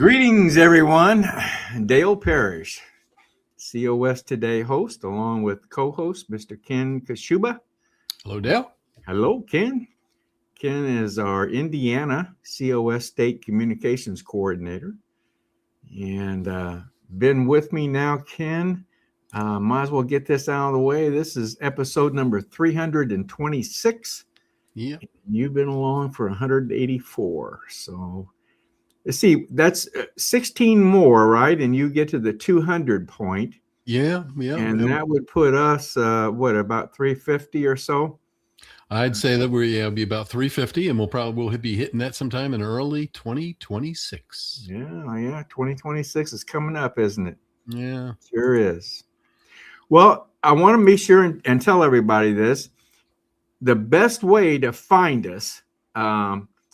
Greetings, everyone. Dale Parrish, COS Today host, along with co-host Mr. Ken Kashuba. Hello, Dale. Hello, Ken. Ken is our Indiana COS State Communications Coordinator. And been with me now, Ken. Might as well get this out of the way. This is episode number 326. Yeah. You've been along for 184. So let's see, that's 16 more, right? And you get to the 200 point. Yeah. And that would put us, about 350 or so? I'd say that we'll be about 350, and we'll be hitting that sometime in early 2026. Yeah, 2026 is coming up, isn't it? Yeah. Sure is. Well, I want to be sure and tell everybody this. The best way to find us,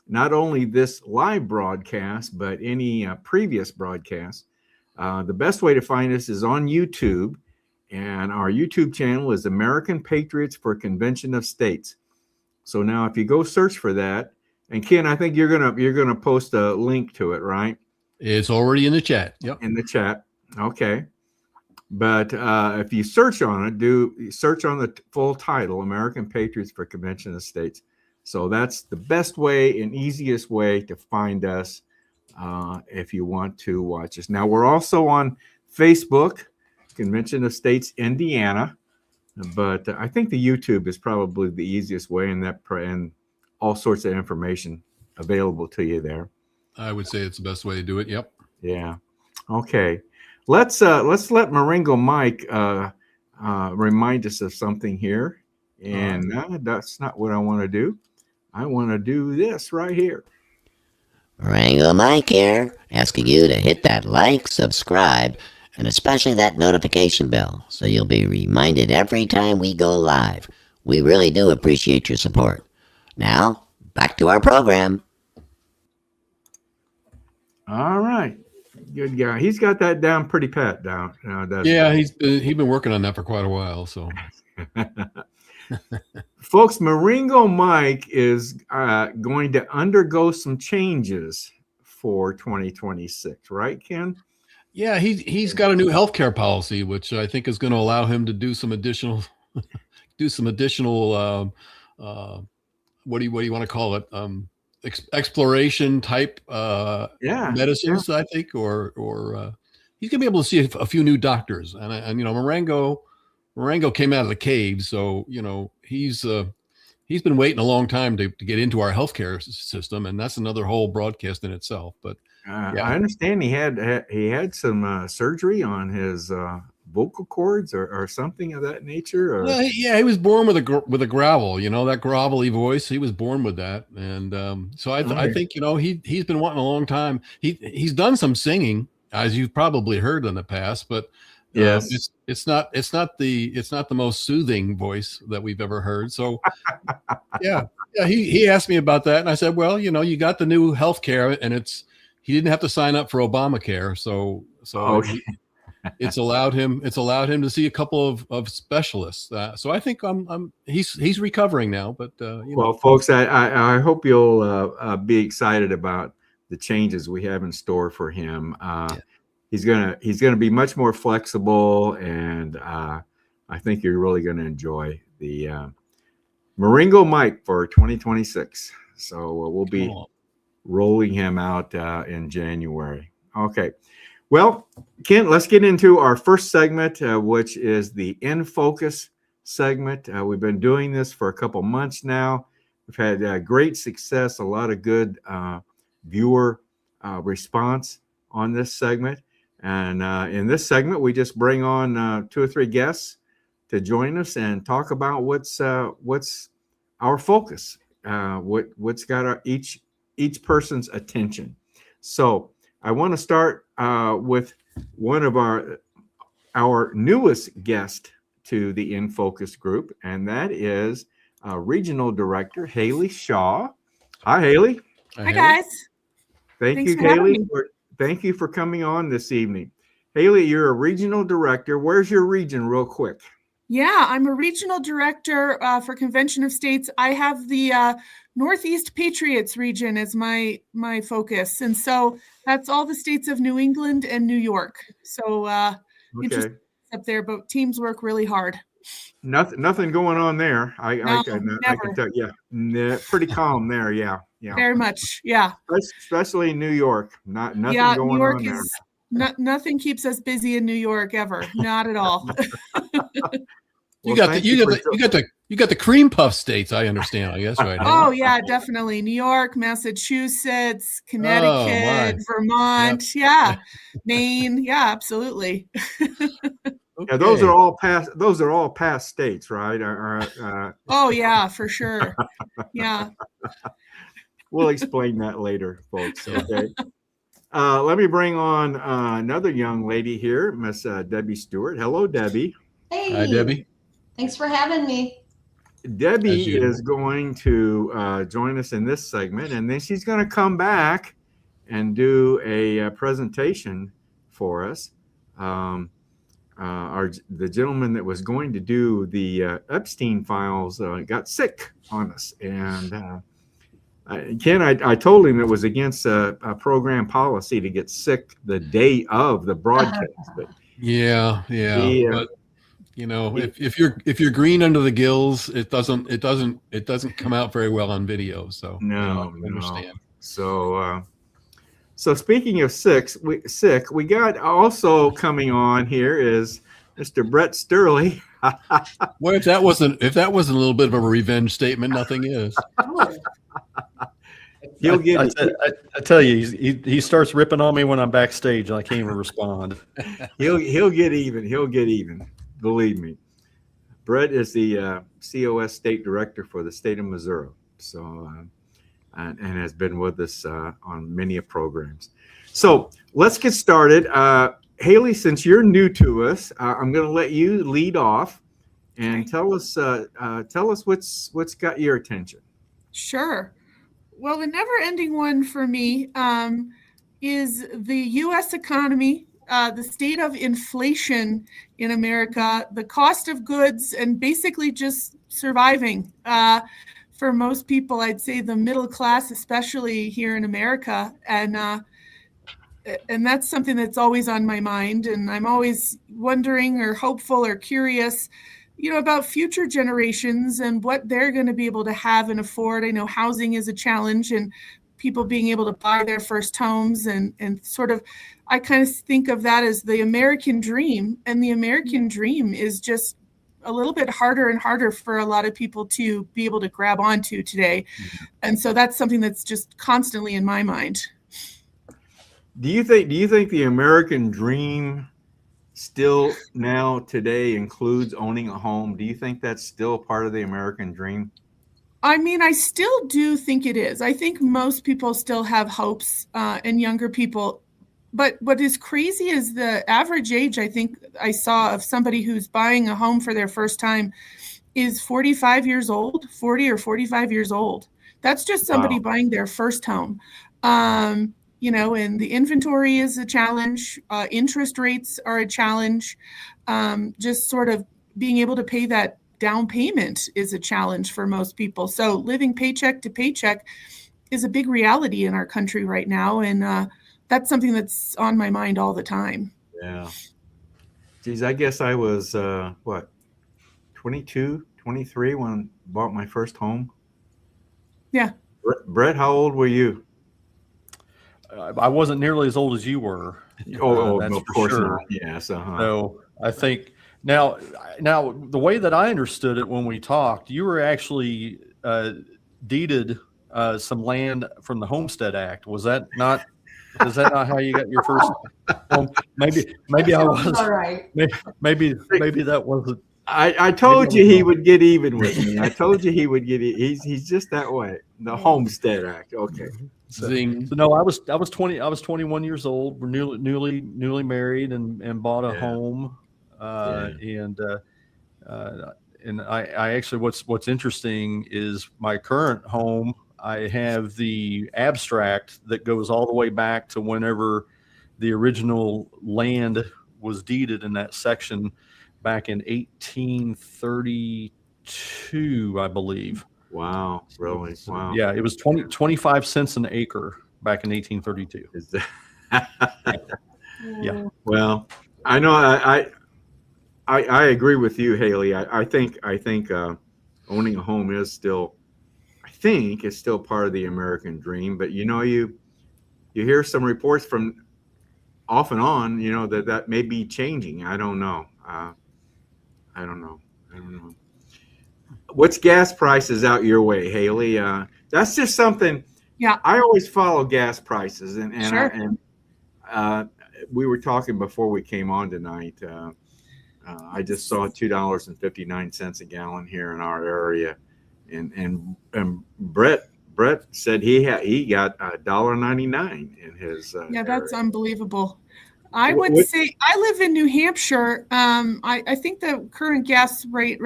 not only this live broadcast, but any previous broadcast, the best way to find us is on YouTube. And our YouTube channel is American Patriots for Convention of States. So now if you go search for that, and Ken, I think you're gonna post a link to it, right? It's already in the chat. Yep. In the chat. Okay. But if you search on it, search on the full title, American Patriots for Convention of States. So that's the best way and easiest way to find us if you want to watch us. Now, we're also on Facebook, Convention of States, Indiana. But I think the YouTube is probably the easiest way, and all sorts of information available to you there. I would say it's the best way to do it. Yep. Yeah. Okay. Let's let Maringo Mike remind us of something here. And that's not what I want to do. I want to do this right here. Maringo Mike here, asking you to hit that like, subscribe, and especially that notification bell, so you'll be reminded every time we go live. We really do appreciate your support. Now, back to our program. All right. Good guy. He's got that down pretty pat down. Yeah, he's been working on that for quite a while. So, folks, Maringo Mike is going to undergo some changes for 2026, right, Ken? Yeah, he's got a new healthcare policy, which I think is going to allow him to do some additional, what do you want to call it? Exploration type medicines, I think, or he's gonna be able to see a few new doctors. And Marengo came out of the cave, so he's been waiting a long time to get into our healthcare system, and that's another whole broadcast in itself. But I understand he had some surgery on his vocal cords or something of that nature. Or... Yeah, he was born with a growl, that grovelly voice. He was born with that, and so I think he's been wanting a long time. He's done some singing, as you've probably heard in the past, but yes, it's not the most soothing voice that we've ever heard. So yeah, he asked me about that, and I said, well, you got the new healthcare, and he didn't have to sign up for Obamacare, so it's allowed him to see a couple of specialists. So I think he's recovering now. But well, folks, I hope you'll be excited about the changes we have in store for him. He's gonna be much more flexible, and I think you're really gonna enjoy the Maringo Mike for 2026. So we'll be rolling him out in January. Okay. Well, Ken, let's get into our first segment, which is the In Focus segment. We've been doing this for a couple months now. We've had great success, a lot of good viewer response on this segment. And in this segment, we just bring on 2 or 3 guests to join us and talk about what's our focus, what's got each person's attention. So I want to start with one of our newest guest to the In Focus group, and that is Regional Director Haley Shaw. Hi, Haley. Hi, guys. Thank you, Haley. Thank you for coming on this evening. Haley, you're a regional director. Where's your region, real quick? Yeah, I'm a regional director for Convention of States. I have the Northeast Patriots region is my focus. And so that's all the states of New England and New York. So interesting up there, but teams work really hard. Nothing going on there. I can tell. Yeah, pretty calm there. Yeah. Very much. Yeah. Especially in New York. Nothing going New York on there. Nothing keeps us busy in New York ever. Not at all. You got the cream puff states, I understand, I guess, right? Oh yeah, definitely. New York, Massachusetts, Connecticut, Vermont, Maine, absolutely. Yeah, those are all past states, right? Oh yeah, for sure. Yeah. We'll explain that later, folks. Okay. Let me bring on another young lady here, Miss Debbie Stewart. Hello, Debbie. Hey. Hi, Debbie. Thanks for having me. Debbie is going to join us in this segment, and then she's going to come back and do a presentation for us. The gentleman that was going to do the Epstein Files got sick on us, and Ken, I told him it was against a program policy to get sick the day of the broadcast. But but if you're green under the gills, it doesn't come out very well on video. So no. Understand. So speaking of sick, we got also coming on here is Mr. Brett Sterling. Well, if that wasn't a little bit of a revenge statement, nothing is. He'll get. I tell you, he starts ripping on me when I'm backstage, and I can't even respond. He'll get even. He'll get even. Believe me. Brett is the COS state director for the state of Missouri. So, and has been with us on many programs. So let's get started. Haley, since you're new to us, I'm going to let you lead off and tell us what's got your attention. Sure. Well, the never-ending one for me is the U.S. economy, the state of inflation in America, the cost of goods, and basically just surviving. For most people, I'd say the middle class, especially here in America, and that's something that's always on my mind. And I'm always wondering or hopeful or curious, about future generations and what they're going to be able to have and afford. I know housing is a challenge, and people being able to buy their first homes and sort of, I kind of think of that as the American dream. And the American dream is just a little bit harder and harder for a lot of people to be able to grab onto today. Mm-hmm. And so that's something that's just constantly in my mind. Do you think the American dream still now today includes owning a home? Do you think that's still part of the American dream? I mean, I still do think it is. I think most people still have hopes, and younger people. But what is crazy is the average age, I think I saw, of somebody who's buying a home for their first time is 45 years old, 40 or 45 years old. That's just somebody buying their first home. And the inventory is a challenge. Interest rates are a challenge. Just sort of being able to pay that down payment is a challenge for most people. So living paycheck to paycheck is a big reality in our country right now. And that's something that's on my mind all the time. Yeah. Geez, I guess I was, 22, 23 when I bought my first home. Yeah. Brett, how old were you? I wasn't nearly as old as you were. That's no, of course sure. Not. Yes. So I think now the way that I understood it when we talked, you were actually deeded some land from the Homestead Act. Was that not? Is that not how you got your first home? Maybe I was. All right. Maybe that wasn't. I told you he would get even with me. I told you he would get it. He's just that way. The Homestead Act. Okay. So no, I was 20. I was 21 years old. We're newly married and bought a home. And I actually what's interesting is my current home. I have the abstract that goes all the way back to whenever the original land was deeded in that section back in 1832, I believe. Wow, really? Wow. Yeah, it was 25 cents an acre back in 1832. Is that Yeah. well, I know I agree with you, Haley. I think owning a home is still, I think, is still part of the American dream. But you hear some reports from off and on, that may be changing. I don't know. I don't know. I don't know. What's gas prices out your way, Haley? That's just something. Yeah. I always follow gas prices, and Sure. we were talking before we came on tonight. I just saw $2.59 a gallon here in our area, and Brett said he got $1.99 in his Yeah, that's area. unbelievable. I would say I live in New Hampshire. I think the current gas rate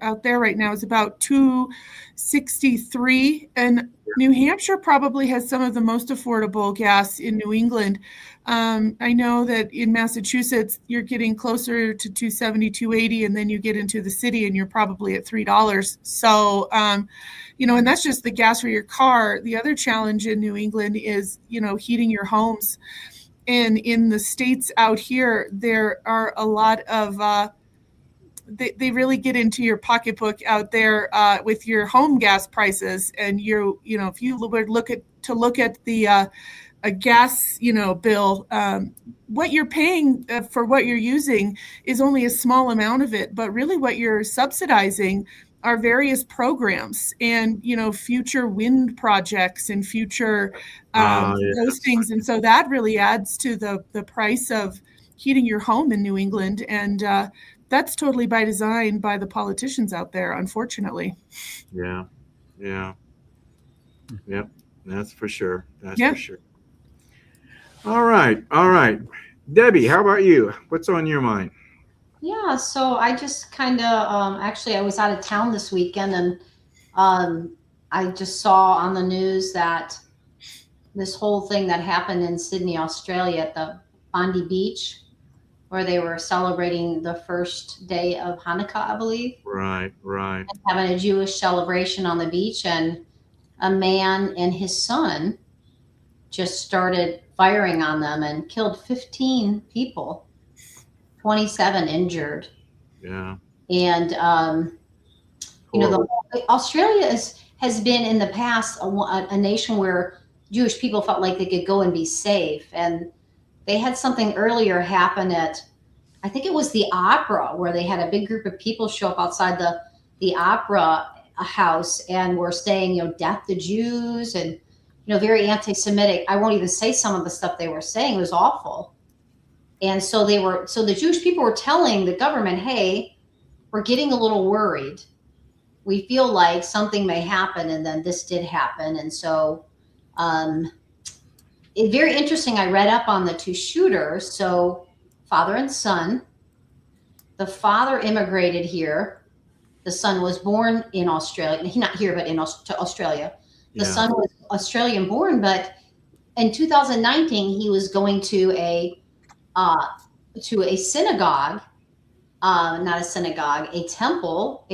out there right now is about $2.63, and New Hampshire probably has some of the most affordable gas in New England. I know that in Massachusetts you're getting closer to $2.70, $2.80, and then you get into the city and you're probably at $3. So, and that's just the gas for your car. The other challenge in New England is, heating your homes. And in the states out here, there are a lot of they really get into your pocketbook out there with your home gas prices. And if you would look at the a gas bill, what you're paying for what you're using is only a small amount of it, but really what you're subsidizing are various programs and future wind projects and future those things. And so that really adds to the price of heating your home in New England, and that's totally by design by the politicians out there, unfortunately. Yep, that's for sure. That's Yeah. for sure. All right, Debbie, how about you? What's on your mind? Yeah, so I just kind of actually I was out of town this weekend, and I just saw on the news that this whole thing that happened in Sydney, Australia at the Bondi Beach, where they were celebrating the first day of Hanukkah, I believe. Right. And having a Jewish celebration on the beach, and a man and his son just started firing on them and killed 15 people, 27 injured. Yeah. And Australia has been in the past a nation where Jewish people felt like they could go and be safe. And they had something earlier happen at, I think it was the opera, where they had a big group of people show up outside the opera house and were saying, death to Jews, and very anti-Semitic. I won't even say some of the stuff they were saying. It was awful. And so the Jewish people were telling the government, hey, we're getting a little worried. We feel like something may happen. And then this did happen. And so it's very interesting. I read up on the two shooters. So father and son. The father immigrated here. The son was born in Australia. He's not here, but to Australia. The son was Australian born, but in 2019, he was going to a synagogue, not a synagogue, a temple,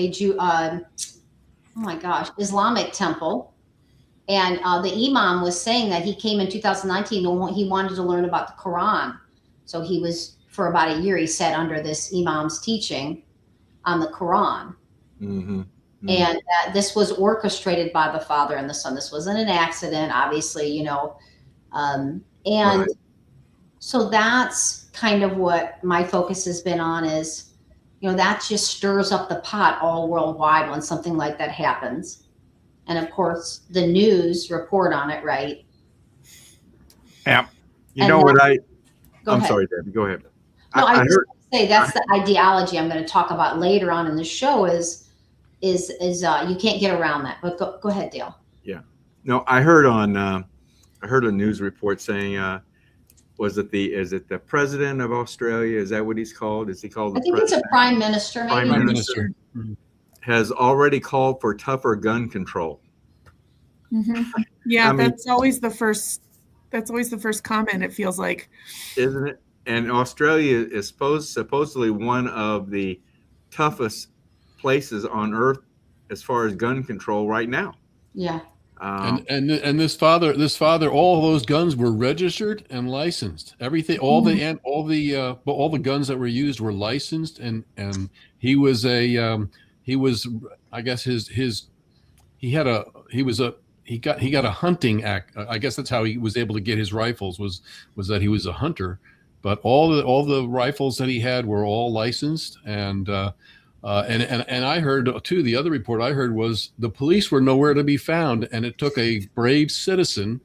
Islamic temple. And the imam was saying that he came in 2019 and he wanted to learn about the Quran. So he was, for about a year, he sat under this imam's teaching on the Quran. Mm-hmm. And this was orchestrated by the father and the son. This wasn't an accident, obviously, Right. So that's kind of what my focus has been on is, that just stirs up the pot all worldwide when something like that happens. And of course, the news report on it, right? Yeah. I'm sorry, Debbie, go ahead. No, I was going to say that's the ideology I'm going to talk about later on in the show is you can't get around that. But go ahead, Dale. Yeah. No, I heard a news report saying, is it the president of Australia? Is that what he's called? Is he called the I think president? it's a prime minister, maybe. Prime Minister has already called for tougher gun control. Mm-hmm. Yeah, that's always the first comment, it feels like. Isn't it? And Australia is supposedly one of the toughest places on earth as far as gun control right now. Yeah. And this father, all those guns were registered and licensed. Everything, all the guns that were used were licensed, and he was I guess he got a hunting act. I guess that's how he was able to get his rifles, was that he was a hunter. But all the rifles that he had were all licensed, and I heard too. The other report I heard was the police were nowhere to be found, and it took a brave citizen,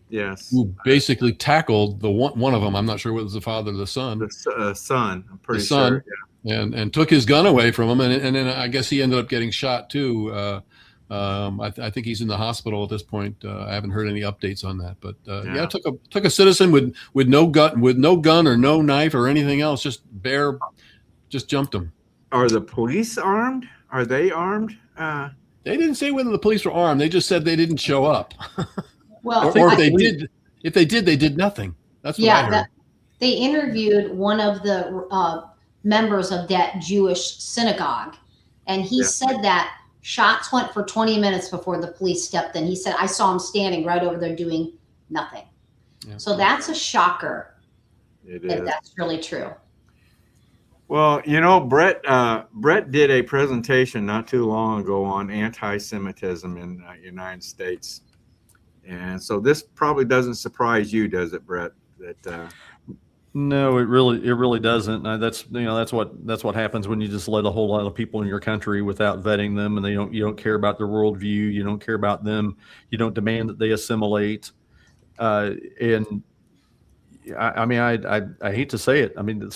who basically tackled the one of them. I'm not sure whether it was the father or the son. The son, I'm pretty sure. Yeah. And took his gun away from him, and then I guess he ended up getting shot too. I think he's in the hospital at this point. I haven't heard any updates on that, but took a citizen with no gun or no knife or anything else, just jumped him. Are the police armed? Are they armed? They didn't say whether the police were armed. They just said they didn't show up. Well, or if they did, they did nothing. That's what I heard. They interviewed one of the members of that Jewish synagogue, and he said that shots went for 20 minutes before the police stepped in. He said, I saw him standing right over there doing nothing. Yeah. So that's a shocker. It is. That's really true. Well, Brett did a presentation not too long ago on anti-Semitism in the United States. And so this probably doesn't surprise you, does it, Brett? No, it really doesn't. That's what happens when you just let a whole lot of people in your country without vetting them, and you don't care about their worldview, you don't care about them, you don't demand that they assimilate. And I hate to say it. I mean,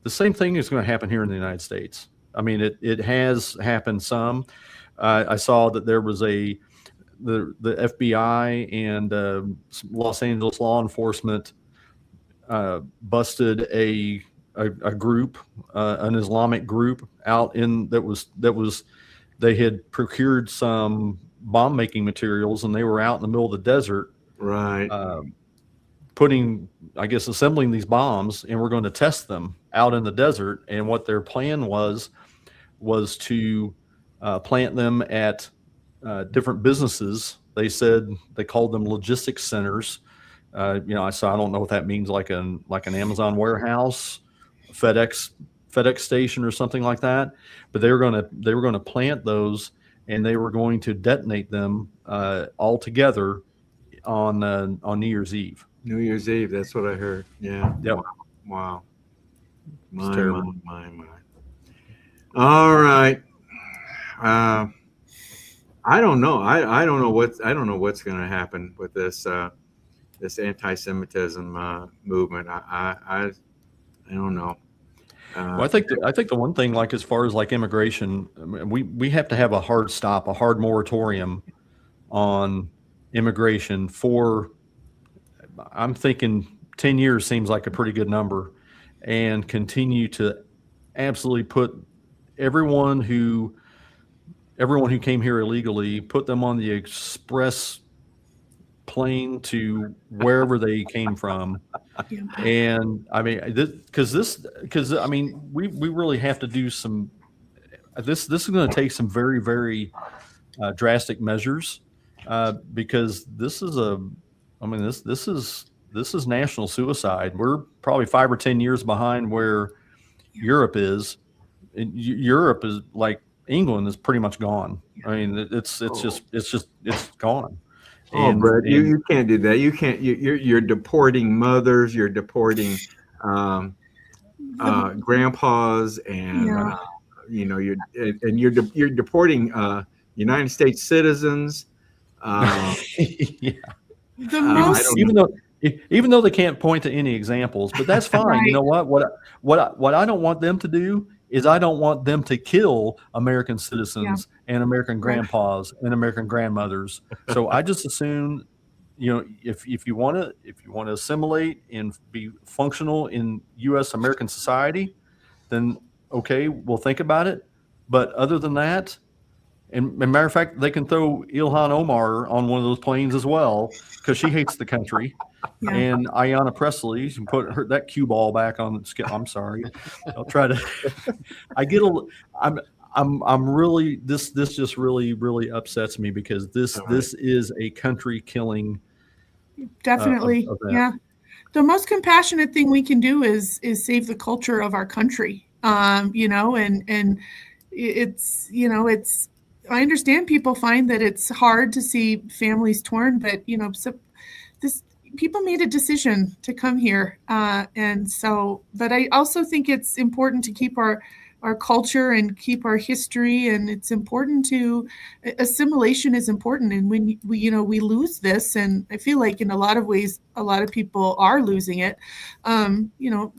the same thing is going to happen here in the United States. I mean, it has happened some. I saw that there was the FBI and Los Angeles law enforcement busted a group, an Islamic group out they had procured some bomb making materials, and they were out in the middle of the desert, right? Assembling these bombs, and we're going to test them out in the desert. And what their plan was to plant them at different businesses. They said they called them logistics centers. I don't know what that means, like an Amazon warehouse, FedEx station or something like that. But they were going to plant those, and they were going to detonate them all together on New Year's Eve. New Year's Eve. That's what I heard. Yeah. Yep. Wow. My. All right. I don't know. I don't know what's going to happen with this anti-Semitism movement. I don't know. Well, I think the one thing, like as far as like immigration, we have to have a hard stop, a hard moratorium on immigration for. I'm thinking 10 years seems like a pretty good number, and continue to absolutely put everyone who came here illegally, put them on the express plane to wherever they came from. And I mean, we really have to do some, this is going to take some very, very drastic measures, because this is national suicide. We're probably 5 or 10 years behind where Europe is. Europe is like England is pretty much gone. I mean, it's gone. Brett, you can't do that. You can't. You're deporting mothers. You're deporting grandpas, and you're deporting United States citizens. Even though they can't point to any examples, but that's fine. Right. You know what I don't want them to do is I don't want them to kill American citizens and American grandpas and American grandmothers. So I just assume, if you want to assimilate and be functional in U.S. American society, then okay, we'll think about it. But other than that, and matter of fact, they can throw Ilhan Omar on one of those planes as well, because she hates the country. Yeah. And Ayanna Pressley, you can put that cue ball back on. I'm sorry. I'll try to. I'm really this just really upsets me because this is a country killing. Definitely, yeah. The most compassionate thing we can do is save the culture of our country. You know, and it's, you know, it's, I understand people find that it's hard to see families torn, but you know, so this, people made a decision to come here, and so, but I also think it's important to keep our culture and keep our history, and it's important to, assimilation is important, and when we, you know, we lose this, and I feel like in a lot of ways a lot of people are losing it, you know,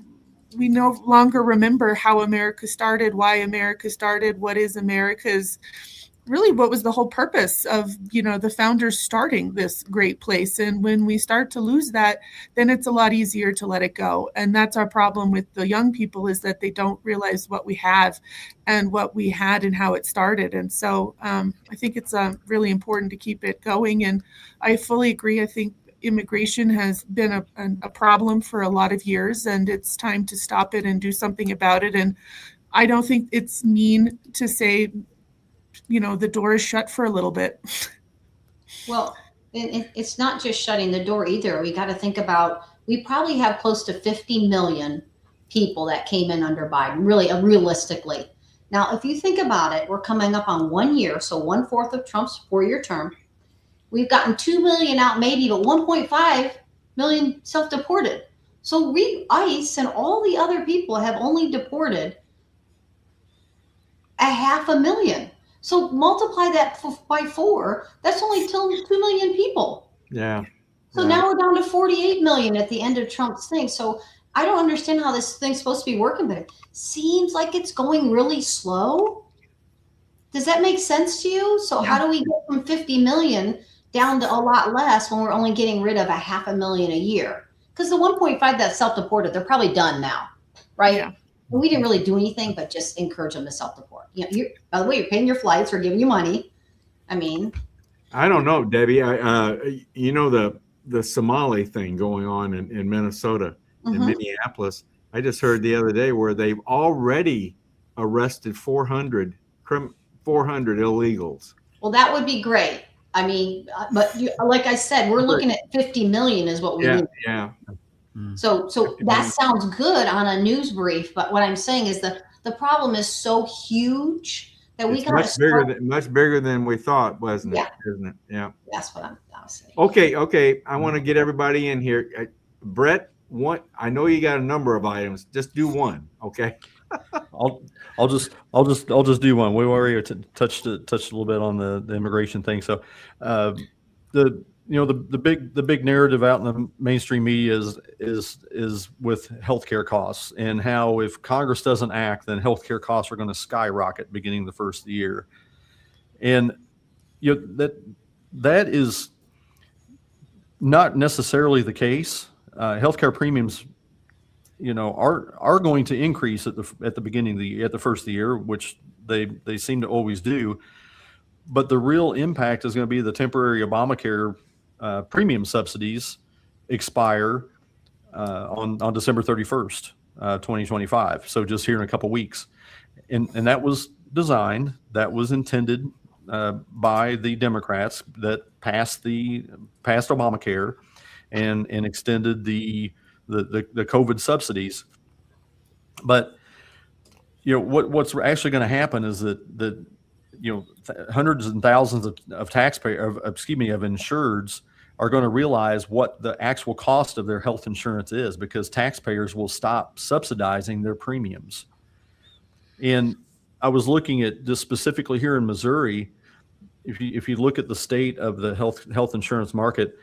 we no longer remember how America started, why America started, what is America's, really what was the whole purpose of, you know, the founders starting this great place. And when we start to lose that, then it's a lot easier to let it go. And that's our problem with the young people, is that they don't realize what we have and what we had and how it started. And so I think it's really important to keep it going. And I fully agree. I think immigration has been a problem for a lot of years, and it's time to stop it and do something about it. And I don't think it's mean to say, you know, the door is shut for a little bit. Well, it's not just shutting the door either. We got to think about, we probably have close to 50 million people that came in under Biden, really, realistically. Now, if you think about it, we're coming up on 1 year, so 1/4 of Trump's 4-year term. We've gotten 2 million out maybe, but 1.5 million self-deported. So ICE and all the other people have only deported 500,000. So multiply that by 4. That's only 2 million people. Yeah. So now we're down to 48 million at the end of Trump's thing. So I don't understand how this thing's supposed to be working, but it seems like it's going really slow. Does that make sense to you? So how do we get from 50 million down to a lot less when we're only getting rid of 500,000 a year? Because the 1.5 that's self-deported, they're probably done now, right? Yeah. We didn't really do anything but just encourage them to self-deport. You know, by the way, you're paying your flights, we're giving you money. I mean, I don't know, Debbie. You know, the Somali thing going on in Minnesota, in Minneapolis. I just heard the other day where they've already arrested 400 illegals. Well, that would be great. I mean, but like I said, we're looking at 50 million is what we need. Yeah. So that sounds good on a news brief, but what I'm saying is the problem is so huge that we got much bigger than we thought, wasn't it? Isn't it? Yeah. That's what I'm saying. Okay. I want to get everybody in here. Brett, I know you got a number of items. Just do one, okay? I'll just do one. We already touched a little bit on the immigration thing. So, the big narrative out in the mainstream media is with healthcare costs, and how if Congress doesn't act, then healthcare costs are going to skyrocket beginning the first of the year. And that is not necessarily the case. Healthcare premiums, are going to increase at the beginning of the year, at the first of the year, which they seem to always do. But the real impact is going to be the temporary Obamacare premium subsidies expire on December 31st, 2025. So just here in a couple of weeks. And that was designed, that was intended by the Democrats that passed Obamacare and extended the COVID subsidies. But what's actually going to happen is that hundreds and thousands of taxpayers, of insureds, are going to realize what the actual cost of their health insurance is, because taxpayers will stop subsidizing their premiums. And I was looking at just specifically here in Missouri, if you look at the state of the health insurance market,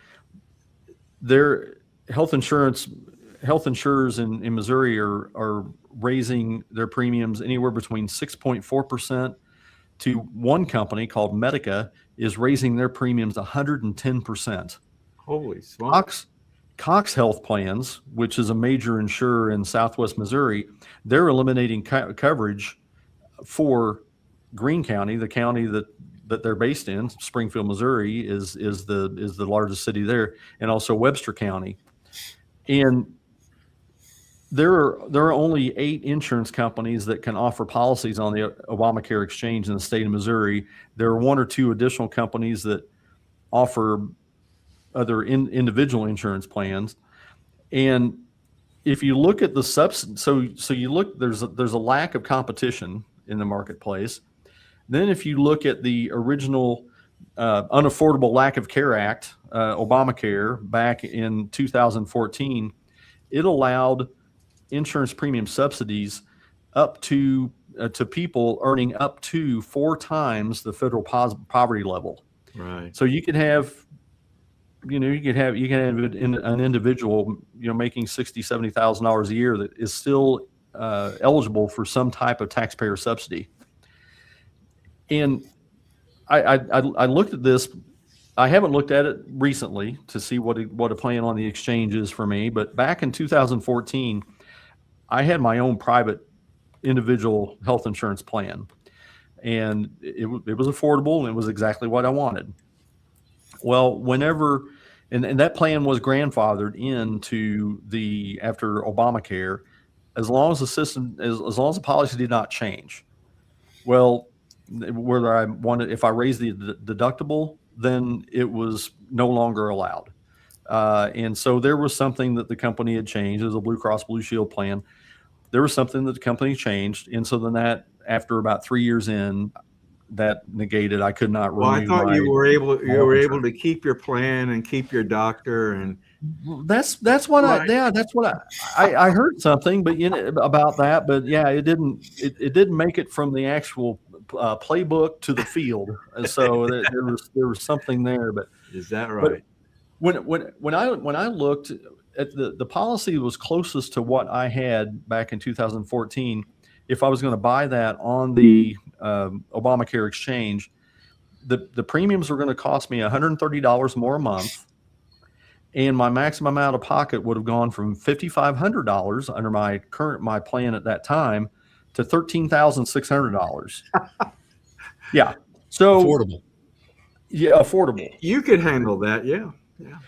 their health insurers in Missouri are raising their premiums anywhere between 6.4% to one company called Medica is raising their premiums 110%. Holy smokes. Cox Health Plans, which is a major insurer in Southwest Missouri, they're eliminating coverage for Greene County, the county that they're based in. Springfield, Missouri is the largest city there, and also Webster County. And there are only 8 insurance companies that can offer policies on the Obamacare exchange in the state of Missouri. There are 1 or 2 additional companies that offer other individual insurance plans. And if you look at the so you look, there's a lack of competition in the marketplace. Then if you look at the original Unaffordable Lack of Care Act, Obamacare, back in 2014, it allowed insurance premium subsidies up to people earning up to 4 times the federal poverty level. Right. So you could have, you can have an individual, making $60,000-$70,000 a year that is still eligible for some type of taxpayer subsidy. And I looked at this. I haven't looked at it recently to see what a plan on the exchange is for me. But back in 2014, I had my own private individual health insurance plan, and it was affordable, and it was exactly what I wanted. Well, and that plan was grandfathered into after Obamacare, as long as the system, as long as the policy did not change. Well, if I raised the deductible, then it was no longer allowed. And so there was something that the company had changed. It was a Blue Cross Blue Shield plan. There was something that the company changed. And so then that, after about 3 years in, that negated. I could not renew. Well, I thought you were able to keep your plan and keep your doctor, and that's what I heard something, but about that, but yeah, it didn't make it from the actual playbook to the field, and so there was something there. But is that right? But when I looked at the policy was closest to what I had back in 2014. If I was going to buy that on the Obamacare exchange, the premiums were going to cost me $130 more a month, and my maximum out of pocket would have gone from $5,500 under my plan at that time to $13,600. Yeah, so affordable. Yeah, affordable. You could handle that, yeah.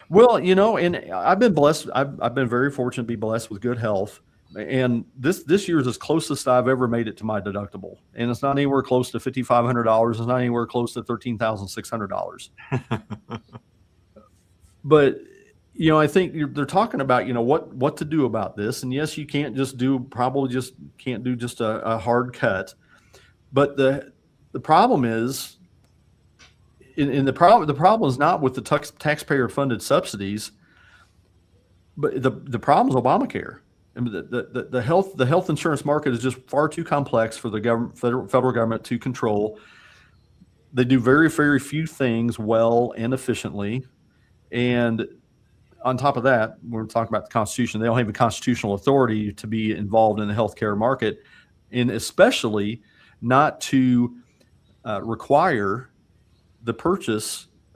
Well, and I've been blessed. I've been very fortunate to be blessed with good health. And this year is as closest I've ever made it to my deductible, and it's not anywhere close to $5,500. It's not anywhere close to $13,600. But I think they're talking about what to do about this. And yes, you can't just do a hard cut. But the problem is, the problem is not with the taxpayer funded subsidies, but the problem is Obamacare. I mean, the health insurance market is just far too complex for the federal government to control. They do very, very few things well and efficiently. And on top of that, we're talking about the Constitution. They don't have the constitutional authority to be involved in the healthcare market, and especially not to require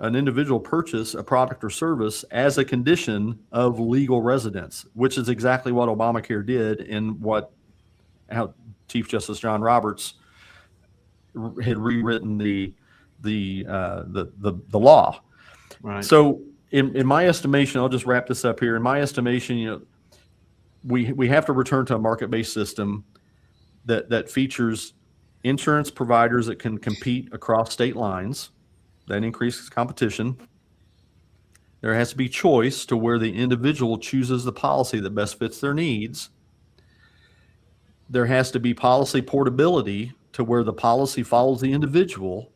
an individual purchase a product or service as a condition of legal residence, which is exactly what Obamacare did, and how Chief Justice John Roberts had rewritten the law. Right. So in my estimation, I'll just wrap this up here. In my estimation, we have to return to a market-based system that features insurance providers that can compete across state lines. That increases competition. There has to be choice to where the individual chooses the policy that best fits their needs. There has to be policy portability to where the policy follows the individual,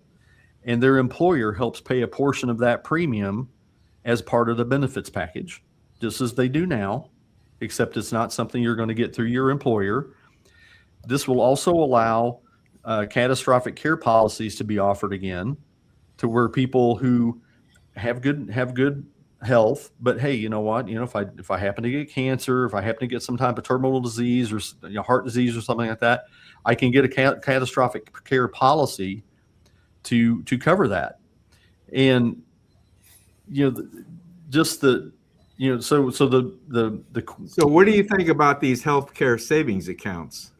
and their employer helps pay a portion of that premium as part of the benefits package, just as they do now, except it's not something you're going to get through your employer. This will also allow catastrophic care policies to be offered again, to where people who have good health, but hey, you know what? If I happen to get cancer, if I happen to get some type of terminal disease or heart disease or something like that, I can get a catastrophic care policy to cover that. And So what do you think about these healthcare savings accounts?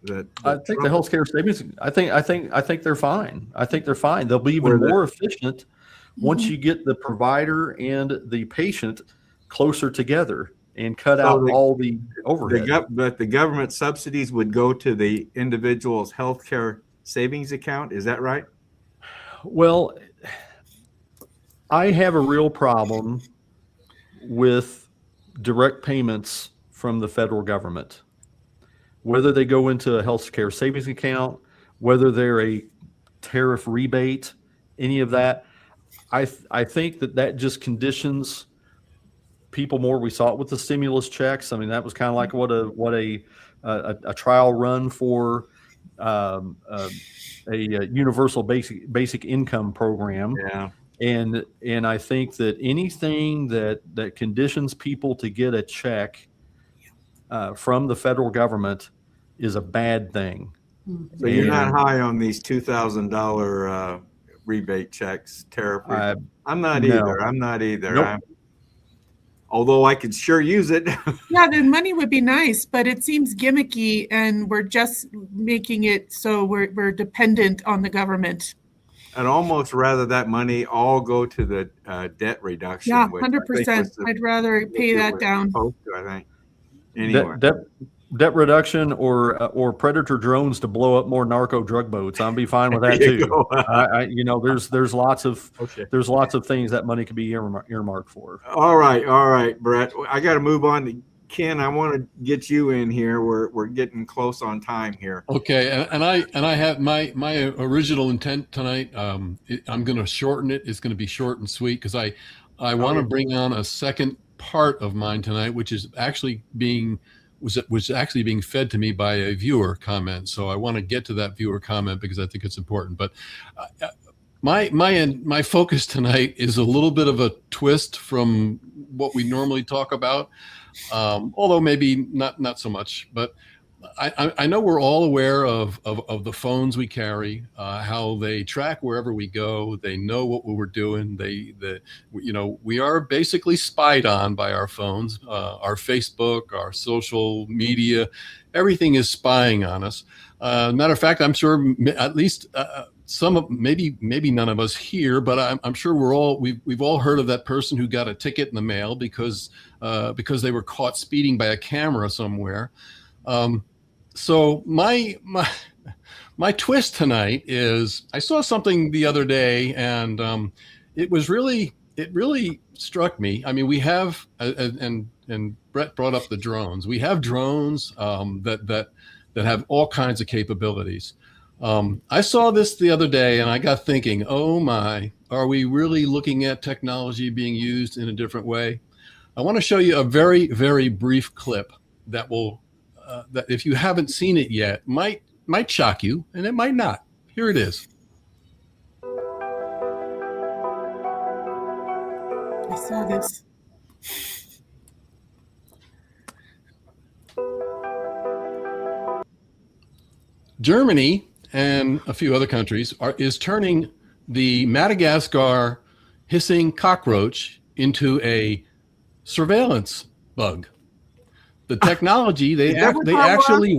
I think the healthcare savings. I think they're fine. I think they're fine. They'll be even more efficient once you get the provider and the patient closer together. and cut out all the overhead. But the government subsidies would go to the individual's healthcare savings account. Is that right? Well, I have a real problem with direct payments from the federal government, whether they go into a healthcare savings account, whether they're a tariff rebate, any of that. I think that just conditions people more. We saw it with the stimulus checks. I mean, that was kind of like what a trial run for a universal basic income program. Yeah. And I think that anything that conditions people to get a check from the federal government is a bad thing. So you're not high on these $2,000 rebate checks, tariff. I'm not either. I'm not either. Nope. Although I could sure use it. Yeah, the money would be nice, but it seems gimmicky, and we're just making it so we're dependent on the government. I'd almost rather that money all go to the debt reduction. Yeah, 100%. I'd rather pay that down. I think. Anyway. Debt reduction or predator drones to blow up more narco drug boats. I'll be fine with that too. There's lots of things that money could be earmarked for. All right, Brett. I got to move on to Ken. I want to get you in here. We're getting close on time here. Okay, and I have my original intent tonight. I'm going to shorten it. It's going to be short and sweet because I want to bring on a second part of mine tonight, which is actually was actually being fed to me by a viewer comment. So I want to get to that viewer comment because I think it's important. But my focus tonight is a little bit of a twist from what we normally talk about, although maybe not so much. But I know we're all aware of the phones we carry, how they track wherever we go. They know what we're doing. We are basically spied on by our phones, our Facebook, our social media. Everything is spying on us. Matter of fact, I'm sure at least maybe none of us here, but I'm sure we've all heard of that person who got a ticket in the mail because they were caught speeding by a camera somewhere. So my twist tonight is I saw something the other day, and it really struck me. I mean, we have and Brett brought up the drones. We have drones that have all kinds of capabilities. I saw this the other day, and I got thinking, oh my, are we really looking at technology being used in a different way? I want to show you a very, very brief clip that will. That if you haven't seen it yet, might shock you, and it might not. Here it is. I saw this. Germany and a few other countries is turning the Madagascar hissing cockroach into a surveillance bug. The technology they actually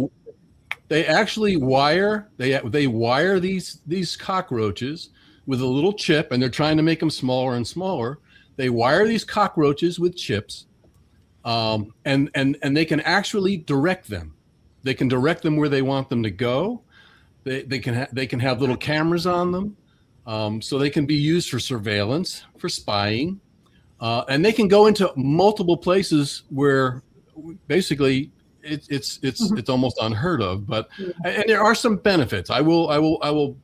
wire these cockroaches with a little chip, and they're trying to make them smaller and smaller. They wire these cockroaches with chips, and they can actually direct them. They can direct them where they want them to go. They can have little cameras on them, so they can be used for surveillance, for spying, and they can go into multiple places where basically it's almost unheard of. But and there are some benefits. I will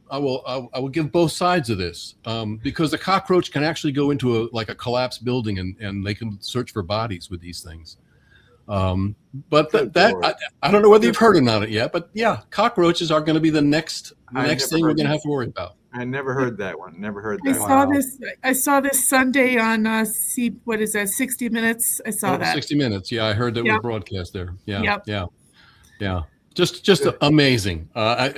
give both sides of this, because the cockroach can actually go into a collapsed building and they can search for bodies with these things. But I don't know whether you've heard about it yet, but yeah, cockroaches are going to be the next thing we're going to have to worry about. I never heard that one. Never heard that one. I saw this Sunday on 60 Minutes. I saw that. 60 Minutes. Yeah, I heard that was broadcast there. Yeah, yep. yeah. Just amazing.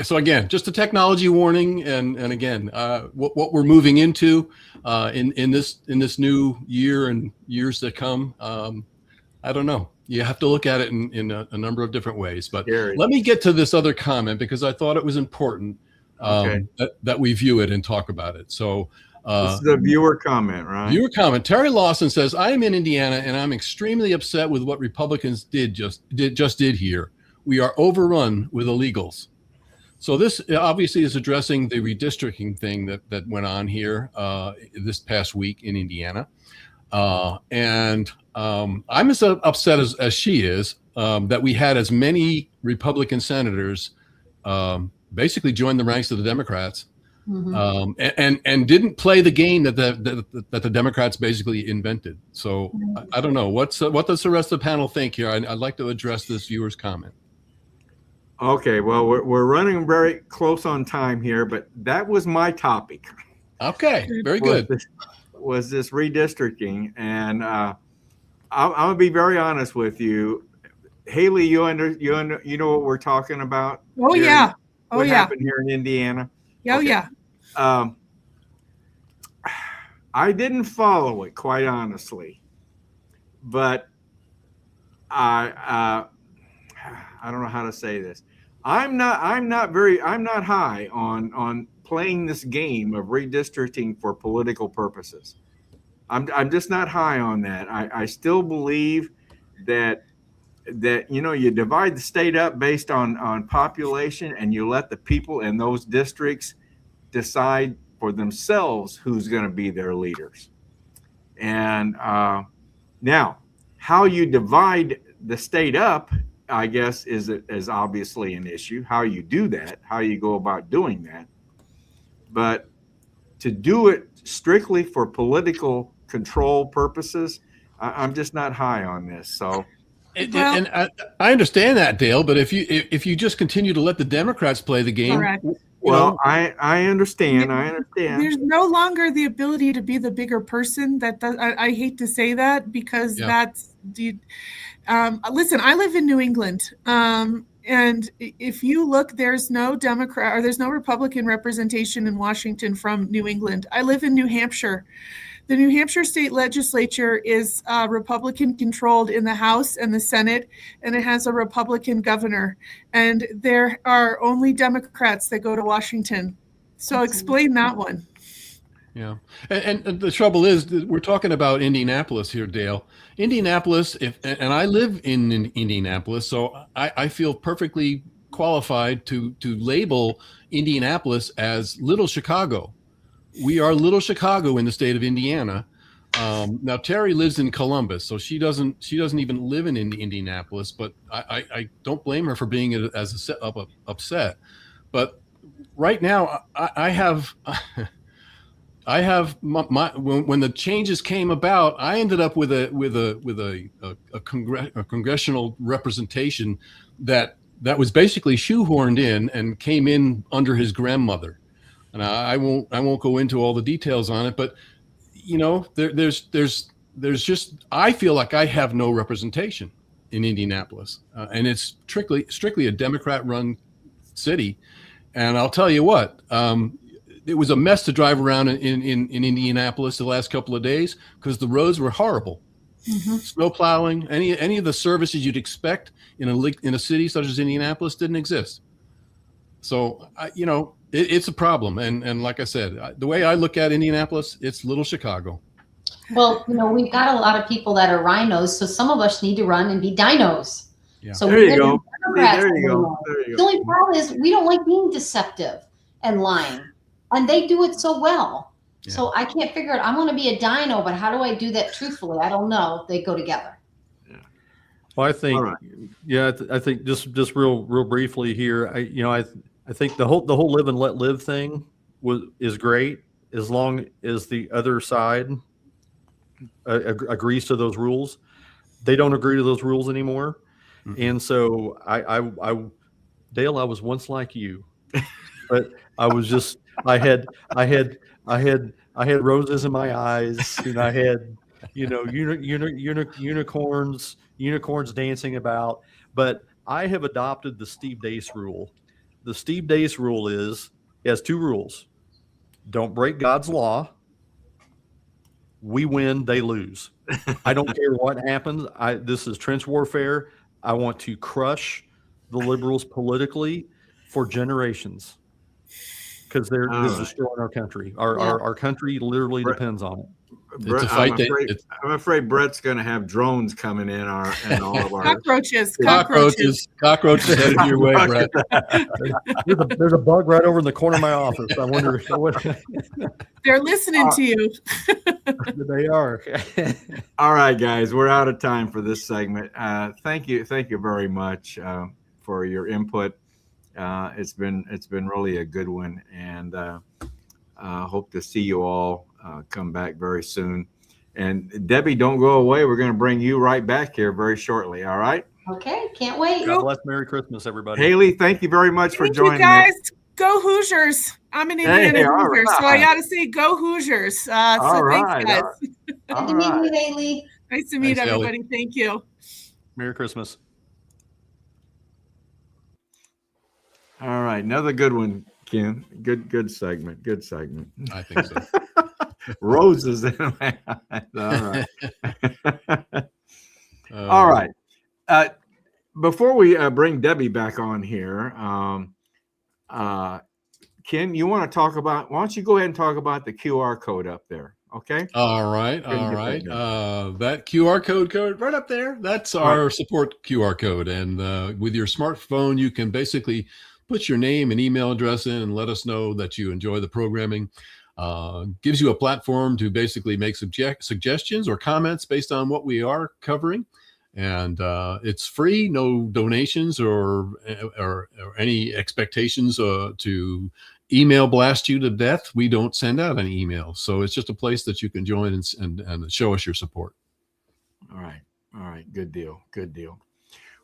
So again, just a technology warning, and again, what we're moving into in this new year and years to come. I don't know. You have to look at it in a number of different ways. But let me get to this other comment because I thought it was important that we view it and talk about it. So This is a viewer comment, right? Viewer comment. Terry Lawson says, "I am in Indiana, and I'm extremely upset with what Republicans just did here. We are overrun with illegals." So this obviously is addressing the redistricting thing that went on here this past week in Indiana. And I'm as upset as she is that we had as many Republican senators basically join the ranks of the Democrats, and didn't play the game that the Democrats basically invented. So I don't know what does the rest of the panel think here. I'd like to address this viewer's comment. Okay, well, we're running very close on time here, but that was my topic. Okay, very good. Was this redistricting, and I'm gonna be very honest with you, Haley. You know what we're talking about? Oh yeah. What happened here in Indiana? Oh yeah. I didn't follow it, quite honestly, but I don't know how to say this. I'm not high on playing this game of redistricting for political purposes. I'm just not high on that. I still believe that you divide the state up based on population, and you let the people in those districts decide for themselves who's going to be their leaders. And now, how you divide the state up, I guess, is obviously an issue. How you do that, how you go about doing that. But to do it strictly for political control purposes, I'm just not high on this. So, and I understand that, Dale. But if you just continue to let the Democrats play the game, correct. Well, I understand. I understand. There's no longer the ability to be the bigger person. I hate to say that, because that's listen, I live in New England. And if you look, there's no Democrat or there's no Republican representation in Washington from New England. I live in New Hampshire. The New Hampshire state legislature is Republican controlled in the House and the Senate, and it has a Republican governor. And there are only Democrats that go to Washington. So explain that one. Yeah. And the trouble is that we're talking about Indianapolis here, Dale. Indianapolis, and I live in Indianapolis, so I feel perfectly qualified to label Indianapolis as Little Chicago. We are Little Chicago in the state of Indiana. Now Terry lives in Columbus, so she doesn't even live in Indianapolis. But I don't blame her for being upset. But right now, I have when the changes came about, I ended up with a congressional representation that was basically shoehorned in and came in under his grandmother. And I won't go into all the details on it, but there's just, I feel like I have no representation in Indianapolis, and it's strictly a Democrat-run city. And I'll tell you what, it was a mess to drive around in Indianapolis the last couple of days because the roads were horrible. Snow plowing, any of the services you'd expect in a city such as Indianapolis didn't exist. So it's a problem. And like I said, the way I look at Indianapolis, it's Little Chicago. Well, we've got a lot of people that are rhinos, so some of us need to run and be dinos. Yeah. So there you go. There you go. The only problem is we don't like being deceptive and lying, and they do it so well. Yeah. So I can't figure it. I want to be a dino, but how do I do that truthfully? I don't know. They go together. Yeah. Well, I think, I think just real briefly here, I think the whole live and let live thing is great as long as the other side agrees to those rules. They don't agree to those rules anymore, and so Dale, I was once like you, but I was just I had roses in my eyes, and I had unicorns dancing about, but I have adopted the Steve Deace rule. The Steve Deace rule has two rules. Don't break God's law. We win, they lose. I don't care what happens. This is trench warfare. I want to crush the liberals politically for generations. because they're All right. destroying our country. Our country literally depends on it. It's a fight. I'm afraid Brett's going to have drones coming in all of our Cockroaches headed your way, Brett. There's a bug right over in the corner of my office. I wonder what they're listening to you. they are. All right, guys, we're out of time for this segment. Thank you very much for your input. It's been really a good one, and hope to see you all come back very soon. And Debbie, don't go away. We're going to bring you right back here very shortly. All right. Okay, can't wait. God bless. Merry Christmas, everybody. Haley, thank you very much for joining you guys. us. Go Hoosiers. I'm an Indiana Hoosier, so I got to say go Hoosiers. So thanks, guys. Good to meet you, Haley. Nice to meet everybody. Haley. Thank you. Merry Christmas. All right, another good one, Ken. Good segment. Good segment. I think so. Roses in my eyes. All right. All right. Before we bring Debbie back on here, Ken, you want to talk about? Why don't you go ahead and talk about the QR code up there? Okay. All right. That QR code right up there. That's our support QR code, and with your smartphone, you can basically put your name and email address in and let us know that you enjoy the programming. Gives you a platform to basically make suggestions or comments based on what we are covering. And it's free, no donations or any expectations to email blast you to death. We don't send out any emails. So it's just a place that you can join and show us your support. All right. Good deal.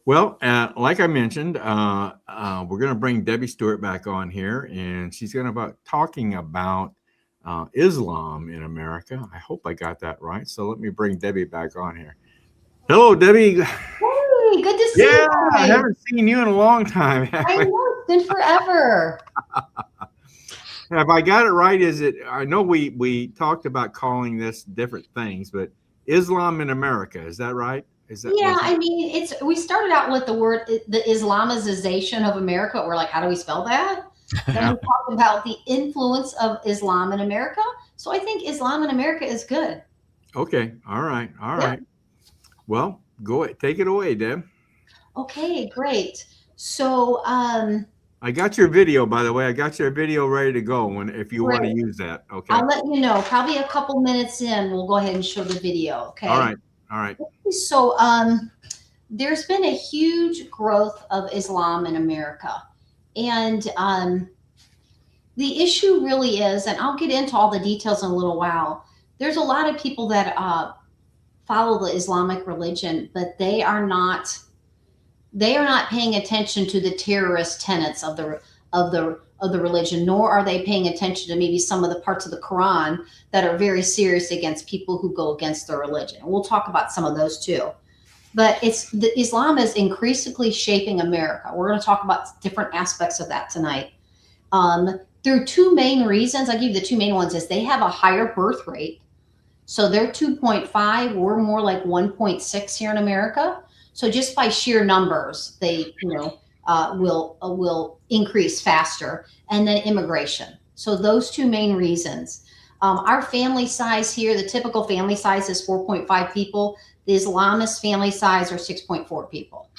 Well, like I mentioned, we're going to bring Debbie Stewart back on here, and she's going to be talking about Islam in America. I hope I got that right. So let me bring Debbie back on here. Hello, Debbie. Hey, good to see you. Yeah, I haven't seen you in a long time. I know, it's been forever. Have I got it right? I know we talked about calling this different things, but Islam in America, is that right? I mean, we started out with the word, the Islamization of America. We're like, how do we spell that? Then we talked about the influence of Islam in America. So I think Islam in America is good. Okay. All right. Well, go ahead. Take it away, Deb. Okay, great. So I got your video, by the way. I got your video ready to go if you want to use that. Okay. I'll let you know. Probably a couple minutes in, we'll go ahead and show the video. Okay. All right. So there's been a huge growth of Islam in America. And the issue really is, and I'll get into all the details in a little while, there's a lot of people that follow the Islamic religion, but they are not paying attention to the terrorist tenets of the religion, nor are they paying attention to maybe some of the parts of the Quran that are very serious against people who go against their religion. And we'll talk about some of those too. But Islam is increasingly shaping America. We're going to talk about different aspects of that tonight. There are two main reasons. I'll give you the two main ones. Is they have a higher birth rate. So they're 2.5. We're more like 1.6 here in America. So just by sheer numbers, they will increase faster. And then immigration. So those two main reasons. Our family size here, the typical family size is 4.5 people. The Islamist family size are 6.4 people.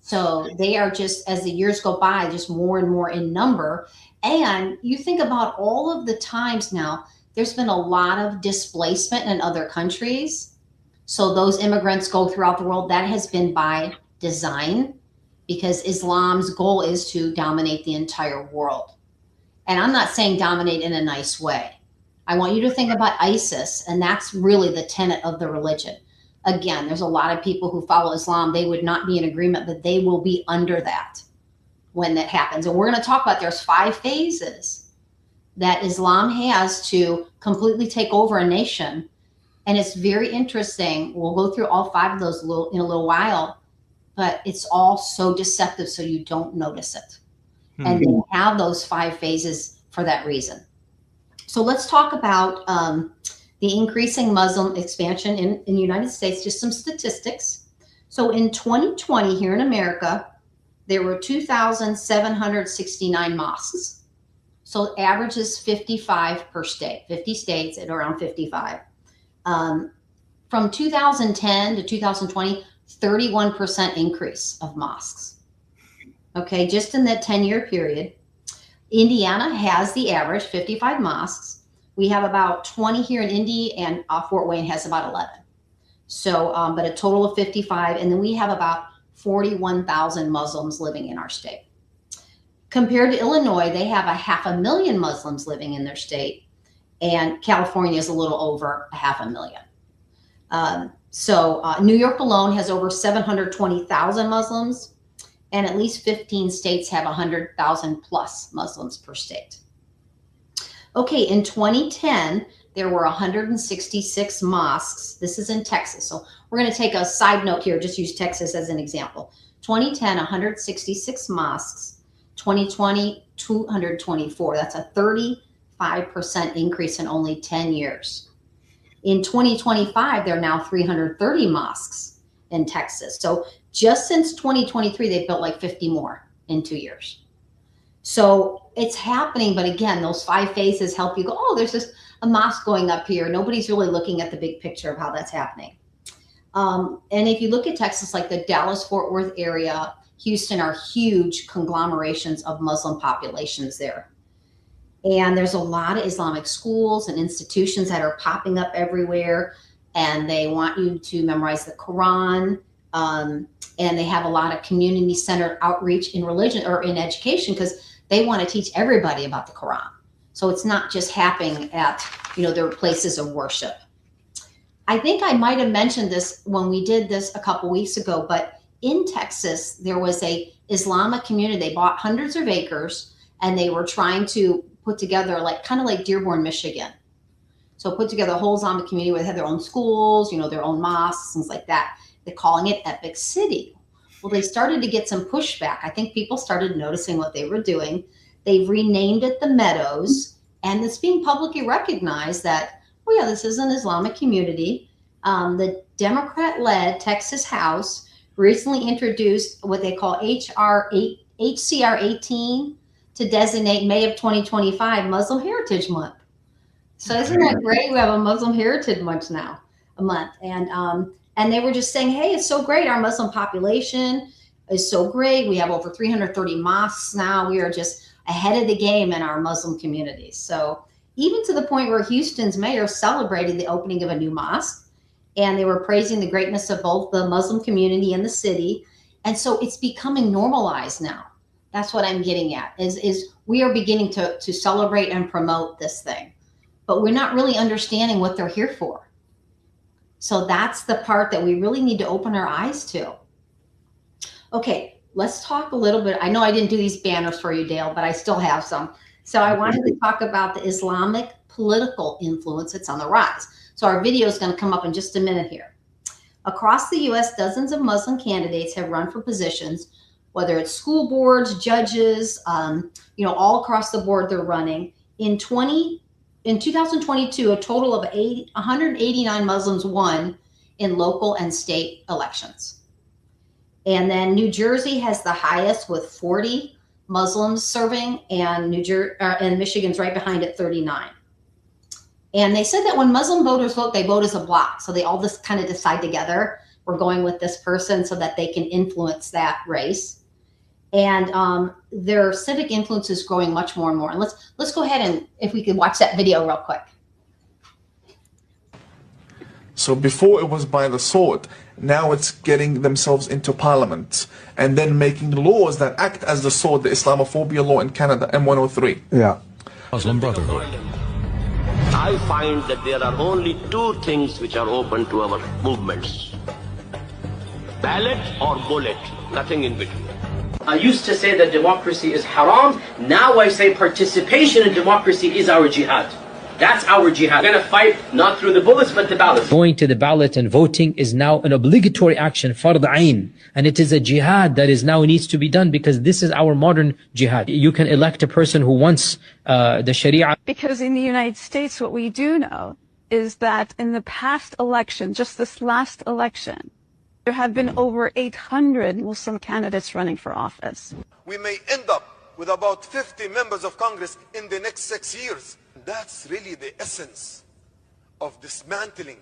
So they are just, as the years go by, just more and more in number. And you think about all of the times now, there's been a lot of displacement in other countries. So those immigrants go throughout the world. That has been by design, because Islam's goal is to dominate the entire world. And I'm not saying dominate in a nice way. I want you to think about ISIS, and that's really the tenet of the religion. Again, there's a lot of people who follow Islam. They would not be in agreement, but they will be under that when that happens. And we're going to talk about there's 5 phases that Islam has to completely take over a nation. And it's very interesting. We'll go through all 5 of those in a little while, but it's all so deceptive so you don't notice it. And they have those 5 phases for that reason. So let's talk about the increasing Muslim expansion in the United States, just some statistics. So in 2020 here in America, there were 2,769 mosques. So average is 55 per state, 50 states at around 55. From 2010 to 2020, 31% increase of mosques. Okay, just in that 10-year period. Indiana has the average 55 mosques. We have about 20 here in Indy, and Fort Wayne has about 11. So, but a total of 55. And then we have about 41,000 Muslims living in our state. Compared to Illinois, they have 500,000 Muslims living in their state, and California is a little over 500,000. New York alone has over 720,000 Muslims, and at least 15 states have 100,000 plus Muslims per state. Okay, in 2010, there were 166 mosques. This is in Texas. So we're going to take a side note here, just use Texas as an example. 2010, 166 mosques. 2020, 224. That's a 35% increase in only 10 years. In 2025, there are now 330 mosques in Texas. So just since 2023, they've built like 50 more in 2 years. So it's happening. But again, those 5 phases help you go, oh, there's just a mosque going up here. Nobody's really looking at the big picture of how that's happening. And if you look at Texas, like the Dallas-Fort Worth area, Houston are huge conglomerations of Muslim populations there. And there's a lot of Islamic schools and institutions that are popping up everywhere. And they want you to memorize the Quran. And they have a lot of community-centered outreach in religion or in education because they want to teach everybody about the Quran. So it's not just happening at, their places of worship. I think I might have mentioned this when we did this a couple weeks ago, but in Texas, there was a Islamic community. They bought hundreds of acres and they were trying to put together kind of like Dearborn, Michigan. So put together a whole Islamic community where they had their own schools, their own mosques, things like that. They're calling it Epic City. Well, they started to get some pushback. I think people started noticing what they were doing. They've renamed it the Meadows, and it's being publicly recognized that, oh yeah, this is an Islamic community. The Democrat-led Texas House recently introduced what they call HCR 18 to designate May of 2025 Muslim Heritage Month. So isn't that great? We have a Muslim Heritage Month now, and they were just saying, hey, it's so great. Our Muslim population is so great. We have over 330 mosques now. We are just ahead of the game in our Muslim communities. So even to the point where Houston's mayor celebrated the opening of a new mosque, and they were praising the greatness of both the Muslim community and the city. And so it's becoming normalized now. That's what I'm getting at, is we are beginning to celebrate and promote this thing, but we're not really understanding what they're here for. So that's the part that we really need to open our eyes to. Okay, let's talk a little bit. I know I didn't do these banners for you, Dale, but I still have some. So I wanted to talk about the Islamic political influence that's on the rise. So our video is going to come up in just a minute here. Across the U.S., dozens of Muslim candidates have run for positions, whether it's school boards, judges, all across the board they're running. In 2022, a total of 189 Muslims won in local and state elections. And then New Jersey has the highest with 40 Muslims serving, and Michigan's right behind at 39. And they said that when Muslim voters vote, they vote as a block. So they all just kind of decide together, we're going with this person so that they can influence that race. And their civic influence is growing much more and more. And let's go ahead and if we could watch that video real quick. So before it was by the sword, now it's getting themselves into parliament and then making laws that act as the sword, the Islamophobia law in Canada, M103. Yeah. Muslim Brotherhood. I find that there are only 2 things which are open to our movements. Ballot or bullet, nothing in between. I used to say that democracy is haram. Now I say participation in democracy is our jihad. That's our jihad. We're going to fight not through the bullets, but the ballot. Going to the ballot and voting is now an obligatory action, fard ayn. And it is a jihad that is now needs to be done because this is our modern jihad. You can elect a person who wants the Sharia. Because in the United States, what we do know is that in the past election, just this last election, there have been over 800 Muslim candidates running for office. We may end up with about 50 members of Congress in the next 6 years. That's really the essence of dismantling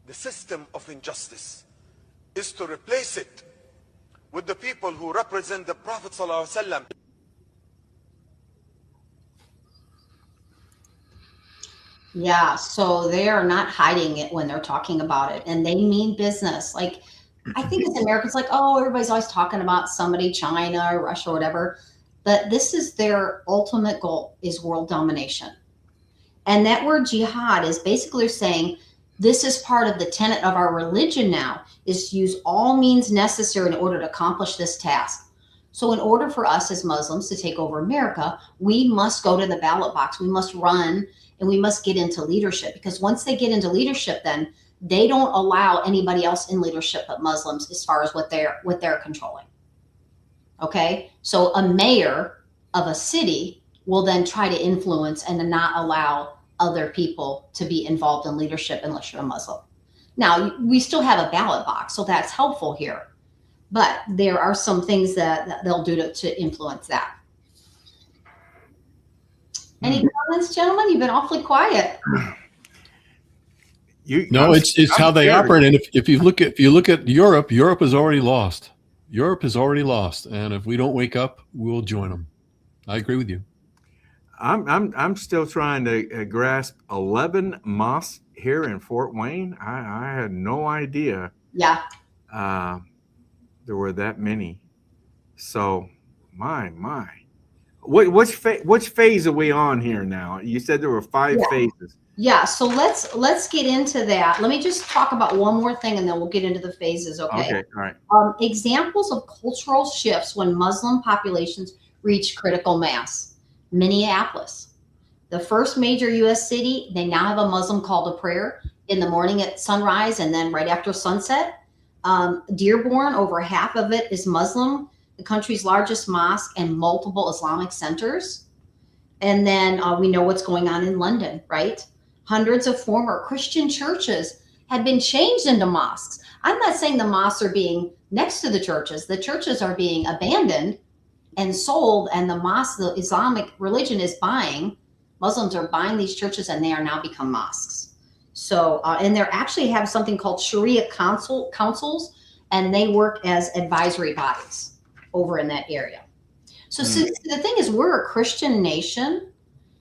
the system of injustice, is to replace it with the people who represent the Prophet ﷺ. Yeah, so they are not hiding it when they're talking about it, and they mean business. Like, I think as Americans, like, oh, everybody's always talking about somebody, China or Russia or whatever, but this is their ultimate goal, is world domination. And that word jihad is basically saying this is part of the tenet of our religion now, is to use all means necessary in order to accomplish this task. So in order for us as Muslims to take over America, we must go to the ballot box. We must run and we must get into leadership, because once they get into leadership, then they don't allow anybody else in leadership but Muslims as far as what they're controlling. Okay, so a mayor of a city will then try to influence and to not allow other people to be involved in leadership unless you're a Muslim. Now, we still have a ballot box, so that's helpful here. But there are some things that they'll do to influence that. Any comments, gentlemen? You've been awfully quiet. It's how they operate. And if you look at Europe, Europe has already lost. Europe has already lost, and if we don't wake up, we'll join them. I agree with you. I'm still trying to grasp 11 mosques here in Fort Wayne. I had no idea. Yeah. There were that many. So my. Which phase are we on here now? You said there were 5 phases. Yeah, so let's get into that. Let me just talk about one more thing, and then we'll get into the phases. Okay. Okay. All right. Examples of cultural shifts when Muslim populations reach critical mass. Minneapolis, the first major U.S. city. They now have a Muslim call to prayer in the morning at sunrise and then right after sunset. Dearborn, over half of it is Muslim, the country's largest mosque and multiple Islamic centers. And then we know what's going on in London, right? Hundreds of former Christian churches had been changed into mosques. I'm not saying the mosques are being next to the churches. The churches are being abandoned and sold, and the mosque, the Islamic religion is buying. Muslims are buying these churches, and they are now become mosques. So, and they're actually have something called Sharia councils, and they work as advisory bodies over in that area. So the thing is, we're a Christian nation,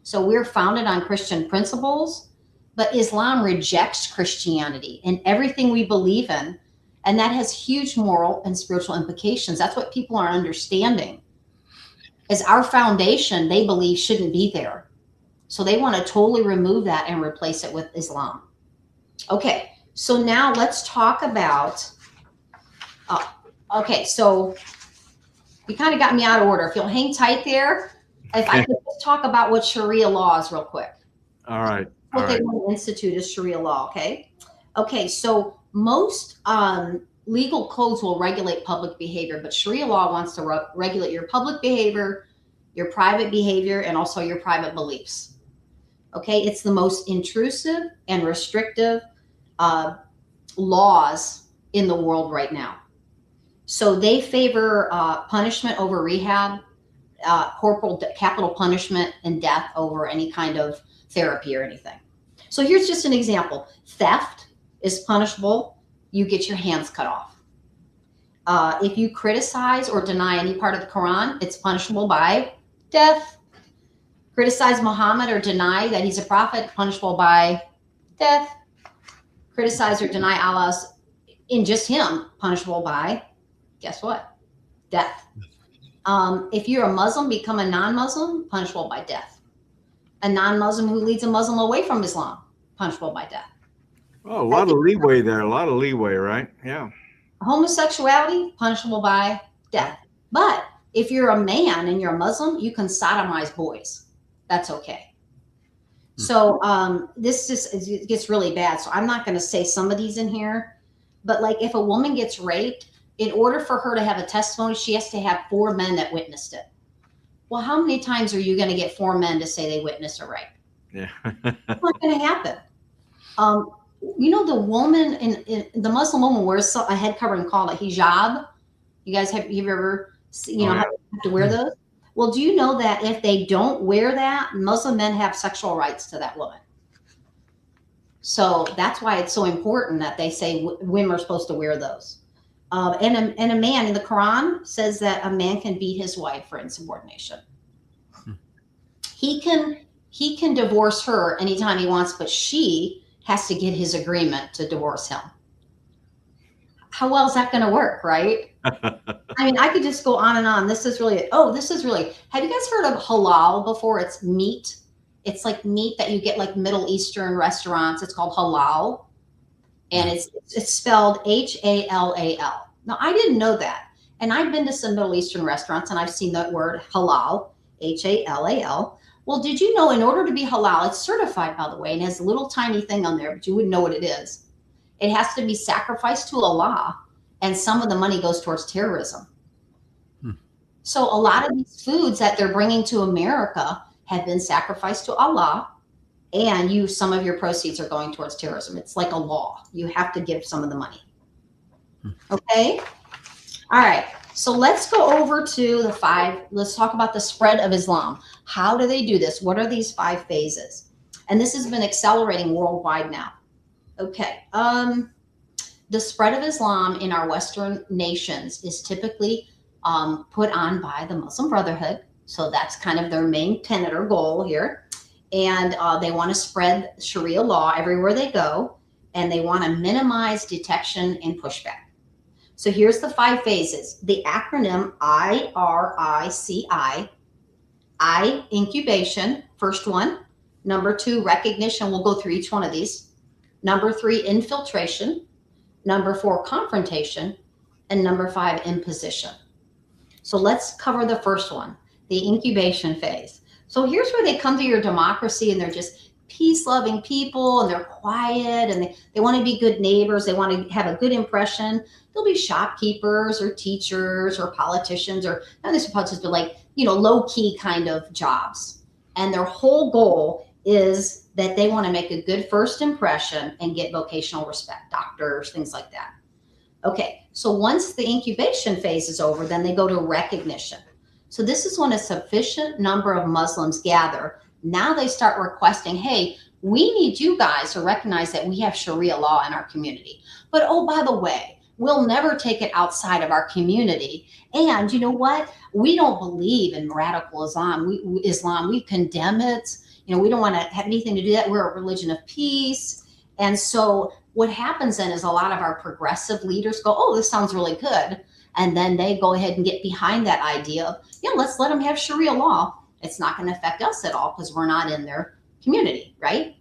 so we're founded on Christian principles, but Islam rejects Christianity and everything we believe in, and that has huge moral and spiritual implications. That's what people are understanding. As our foundation, they believe shouldn't be there. So they want to totally remove that and replace it with Islam. Okay, so now let's talk about, okay, so you kind of got me out of order. If you'll hang tight there, if I could just talk about what Sharia law is real quick. All right. What they want to institute is Sharia law, okay? Okay, so most legal codes will regulate public behavior, but Sharia law wants to regulate your public behavior, your private behavior, and also your private beliefs. Okay, it's the most intrusive and restrictive laws in the world right now. So they favor punishment over rehab, capital punishment and death over any kind of therapy or anything. So here's just an example. Theft is punishable. You get your hands cut off. If you criticize or deny any part of the Quran, it's punishable by death. Criticize Muhammad or deny that he's a prophet, punishable by death. Criticize or deny Allah's in just him, punishable by, guess what? Death. If you're a Muslim, become a non-Muslim, punishable by death. A non-Muslim who leads a Muslim away from Islam, punishable by death. Oh, a lot of leeway there. A lot of leeway, right? Yeah. Homosexuality, punishable by death. But if you're a man and you're a Muslim, you can sodomize boys. That's okay. So this just it gets really bad. So I'm not going to say some of these in here, but like if a woman gets raped, in order for her to have a testimony, she has to have 4 men that witnessed it. Well, how many times are you going to get 4 men to say they witnessed a rape? Yeah. It's not going to happen. You know, the woman in the Muslim woman wears a head covering called a hijab. You guys have you ever You know how they have to wear those? Well, do you know that if they don't wear that, Muslim men have sexual rights to that woman? So that's why it's so important that they say women are supposed to wear those. And a man in the Quran says that a man can beat his wife for insubordination. He can divorce her anytime he wants, but she has to get his agreement to divorce him. How well is that going to work, right? I mean, I could just go on and on. This is really, have you guys heard of halal before? It's meat. It's like meat that you get like Middle Eastern restaurants. It's called halal. And it's spelled H-A-L-A-L. Now, I didn't know that. And I've been to some Middle Eastern restaurants and I've seen that word halal, H-A-L-A-L. Well, did you know in order to be halal, it's certified, by the way, and has a little tiny thing on there, but you wouldn't know what it is. It has to be sacrificed to Allah, and some of the money goes towards terrorism. So a lot of these foods that they're bringing to America have been sacrificed to Allah, and some of your proceeds are going towards terrorism. It's like a law. You have to give some of the money. Okay? All right. So let's go over to the 5. Let's talk about the spread of Islam. How do they do this? What are these 5 phases? And this has been accelerating worldwide now. Okay. The spread of Islam in our Western nations is typically put on by the Muslim Brotherhood. So that's kind of their main tenet or goal here. And they want to spread Sharia law everywhere they go. And they want to minimize detection and pushback. So here's the 5 phases. The acronym IRICI. I, incubation, first one. Number 2, recognition. We'll go through each one of these. Number 3, infiltration. Number 4, confrontation. And number 5, imposition. So let's cover the first one, the incubation phase. So here's where they come to your democracy and they're just peace-loving people and they're quiet and they want to be good neighbors. They want to have a good impression. They'll be shopkeepers or teachers or politicians or not necessarily politicians, but like, low-key kind of jobs. And their whole goal is that they want to make a good first impression and get vocational respect, doctors, things like that. Okay, so once the incubation phase is over, then they go to recognition. So this is when a sufficient number of Muslims gather. Now they start requesting, hey, we need you guys to recognize that we have Sharia law in our community. But oh, by the way, we'll never take it outside of our community. And you know what? We don't believe in radical Islam. We condemn it. We don't want to have anything to do that. We're a religion of peace. And so what happens then is a lot of our progressive leaders go, oh, this sounds really good. And then they go ahead and get behind that idea of, let's let them have Sharia law. It's not going to affect us at all because we're not in their community, right?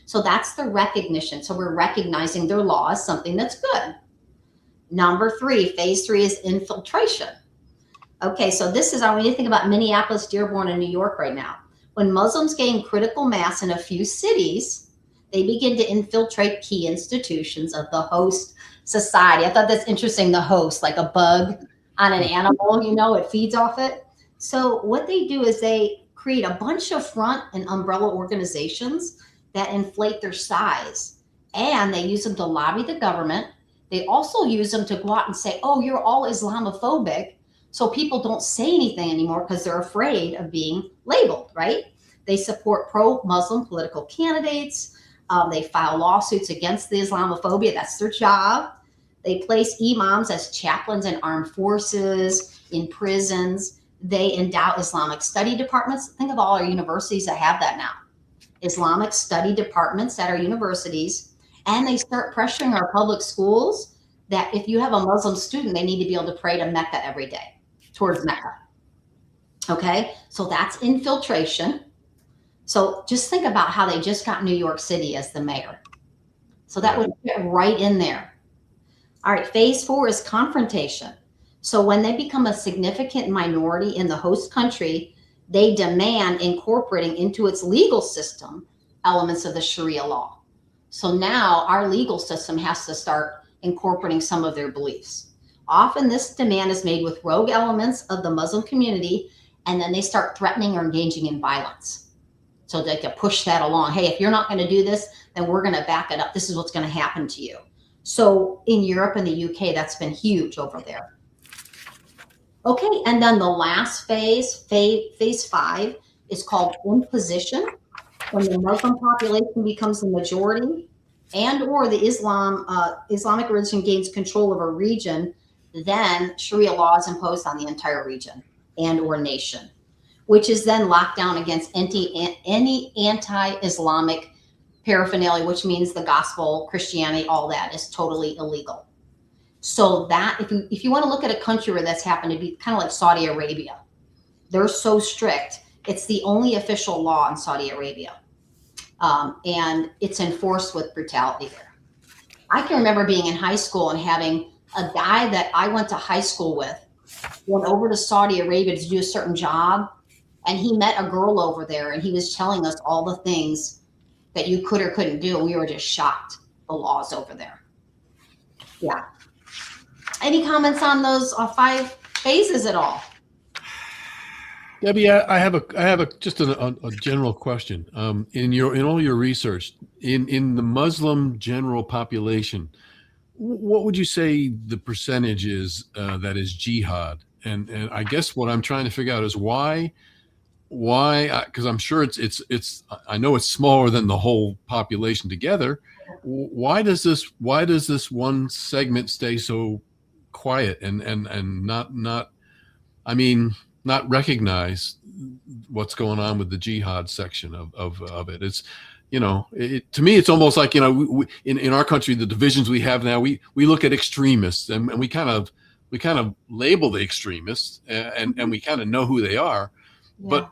So that's the recognition. So we're recognizing their law as something that's good. Number 3, phase 3 is infiltration. Okay, so this is, I want you to think about Minneapolis, Dearborn, and New York right now. When Muslims gain critical mass in a few cities, they begin to infiltrate key institutions of the host society. I thought that's interesting, the host, like a bug on an animal, it feeds off it. So what they do is they create a bunch of front and umbrella organizations that inflate their size. And they use them to lobby the government. They also use them to go out and say, oh, you're all Islamophobic. So people don't say anything anymore because they're afraid of being labeled, right? They support pro-Muslim political candidates. They file lawsuits against the Islamophobia. That's their job. They place imams as chaplains in armed forces, in prisons. They endow Islamic study departments. Think of all our universities that have that now. Islamic study departments at our universities. And they start pressuring our public schools that if you have a Muslim student, they need to be able to pray to Mecca every day, towards Mecca. Okay, so that's infiltration. So just think about how they just got New York City as the mayor. So that would fit right in there. All right, phase 4 is confrontation. So when they become a significant minority in the host country, they demand incorporating into its legal system elements of the Sharia law. So now our legal system has to start incorporating some of their beliefs. Often this demand is made with rogue elements of the Muslim community, and then they start threatening or engaging in violence. So they can push that along. Hey, if you're not going to do this, then we're going to back it up. This is what's going to happen to you. So in Europe and the UK, that's been huge over there. Okay, and then the last phase 5, is called imposition. When the Muslim population becomes the majority, and or the Islamic religion gains control of a region, then Sharia law is imposed on the entire region and or nation, which is then locked down against any anti-Islamic paraphernalia, which means the gospel, Christianity, all that is totally illegal. So that if you want to look at a country where that's happened, to be kind of like Saudi Arabia. They're so strict. It's the only official law in Saudi Arabia. And it's enforced with brutality there. I can remember being in high school and having a guy that I went to high school with went over to Saudi Arabia to do a certain job. And he met a girl over there and he was telling us all the things that you could or couldn't do. And we were just shocked, the laws over there. Yeah. Any comments on those 5 phases at all? Debbie, I have just a general question. In all your research, in the Muslim general population, what would you say the percentage is that is jihad? And I guess what I'm trying to figure out is why, because I'm sure it's I know it's smaller than the whole population together. Why does this one segment stay so quiet and not recognize what's going on with the jihad section of it? It's, to me, it's almost like, in our country, the divisions we have now, we look at extremists and we kind of label the extremists and we kind of know who they are, but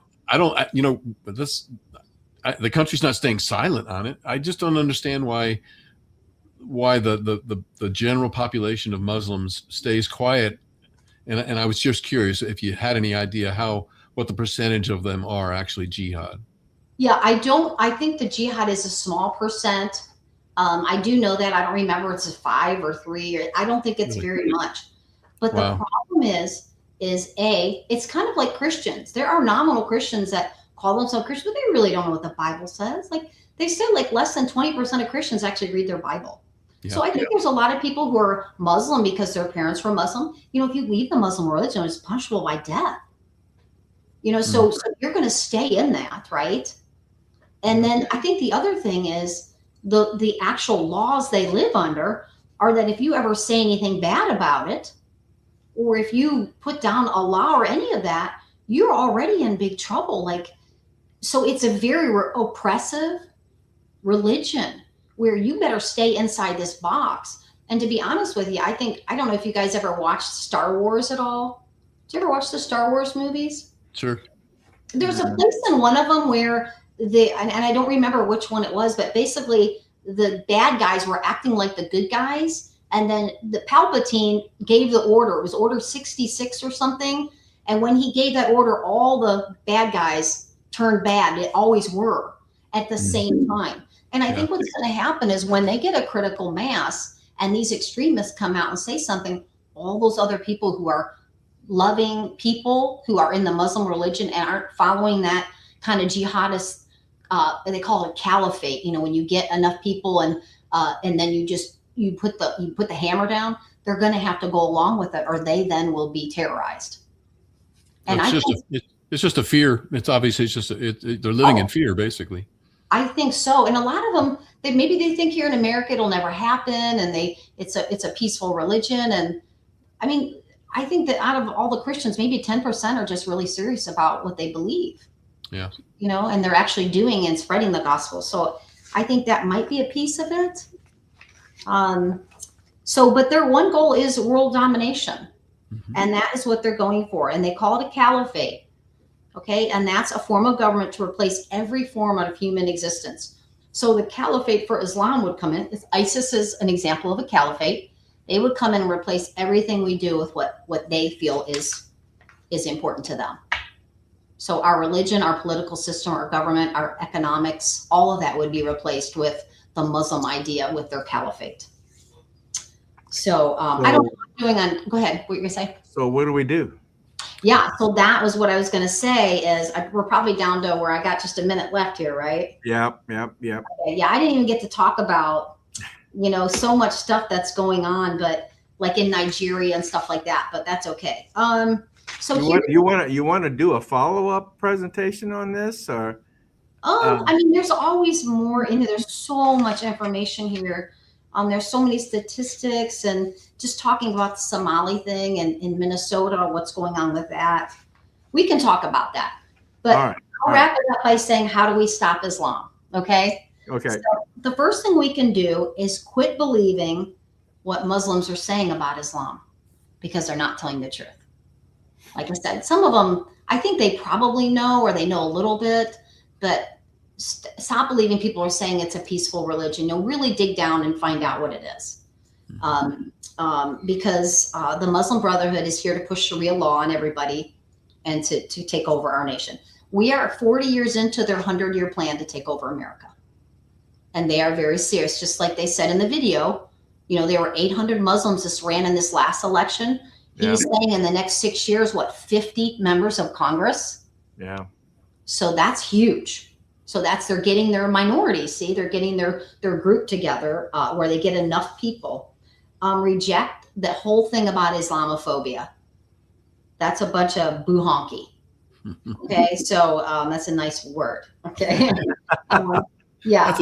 the country's not staying silent on it. I just don't understand why the general population of Muslims stays quiet. And I was just curious if you had any idea what the percentage of them are actually jihad. Yeah, I think the jihad is a small percent. I do know that. I don't remember it's a 5 or 3. I don't think it's very much. But the problem is it's kind of like Christians. There are nominal Christians that call themselves Christians, but they really don't know what the Bible says. Like they said, like less than 20% of Christians actually read their Bible. Yeah. So I think there's a lot of people who are Muslim because their parents were Muslim. If you leave the Muslim religion, it's punishable by death. So you're going to stay in that, right? And then I think the other thing is the actual laws they live under are that if you ever say anything bad about it, or if you put down Allah or any of that, you're already in big trouble. So it's a very oppressive religion where you better stay inside this box. And to be honest with you, I don't know if you guys ever watched Star Wars at all. Did you ever watch the Star Wars movies? Sure. There's a place in one of them where and I don't remember which one it was, but basically the bad guys were acting like the good guys. And then the Palpatine gave the order. It was Order 66 or something. And when he gave that order, all the bad guys turned bad. It always were at the same time. And I think what's going to happen is when they get a critical mass and these extremists come out and say something, all those other people who are loving people who are in the Muslim religion and aren't following that kind of jihadist, they call it caliphate. When you get enough people and then you put the hammer down, they're going to have to go along with it, or they then will be terrorized. And it's just a fear. It's obviously they're living in fear, basically. I think so. And a lot of them, maybe they think here in America it'll never happen, and it's a peaceful religion. And I mean, I think that out of all the Christians, maybe 10% are just really serious about what they believe. Yeah. And they're actually doing and spreading the gospel. So I think that might be a piece of it. But their one goal is world domination. Mm-hmm. And that is what they're going for. And they call it a caliphate. Okay. And that's a form of government to replace every form of human existence. So the caliphate for Islam would come in. ISIS is an example of a caliphate. They would come in and replace everything we do with what they feel is important to them. So our religion, our political system, our government, our economics, all of that would be replaced with the Muslim idea with their caliphate. So I don't know what I'm doing on, go ahead, what you're gonna say? So what do we do? Yeah, so that was what I was gonna say is we're probably down to where I got just a minute left here, right? Yep. Okay, yeah, I didn't even get to talk about, so much stuff that's going on, but like in Nigeria and stuff like that, but that's okay. So you want to do a follow-up presentation on this, or? I mean, there's always more in there. There's so much information here. There's so many statistics, and just talking about the Somali thing in Minnesota, what's going on with that. We can talk about that. But I'll wrap it up by saying, how do we stop Islam? Okay. Okay. So the first thing we can do is quit believing what Muslims are saying about Islam, because they're not telling the truth. Like I said, some of them, I think they probably know, or they know a little bit, but stop believing people are saying it's a peaceful religion. Really dig down and find out what it is. Because the Muslim Brotherhood is here to push Sharia law on everybody and to take over our nation. We are 40 years into their 100-year plan to take over America. And they are very serious. Just like they said in the video, there were 800 Muslims that ran in this last election. He's saying in the next 6 years, 50 members of Congress? Yeah. So that's huge. So they're getting their minority. See, they're getting their group together where they get enough people. Reject the whole thing about Islamophobia. That's a bunch of boo honky. Okay, so that's a nice word. Okay, yeah.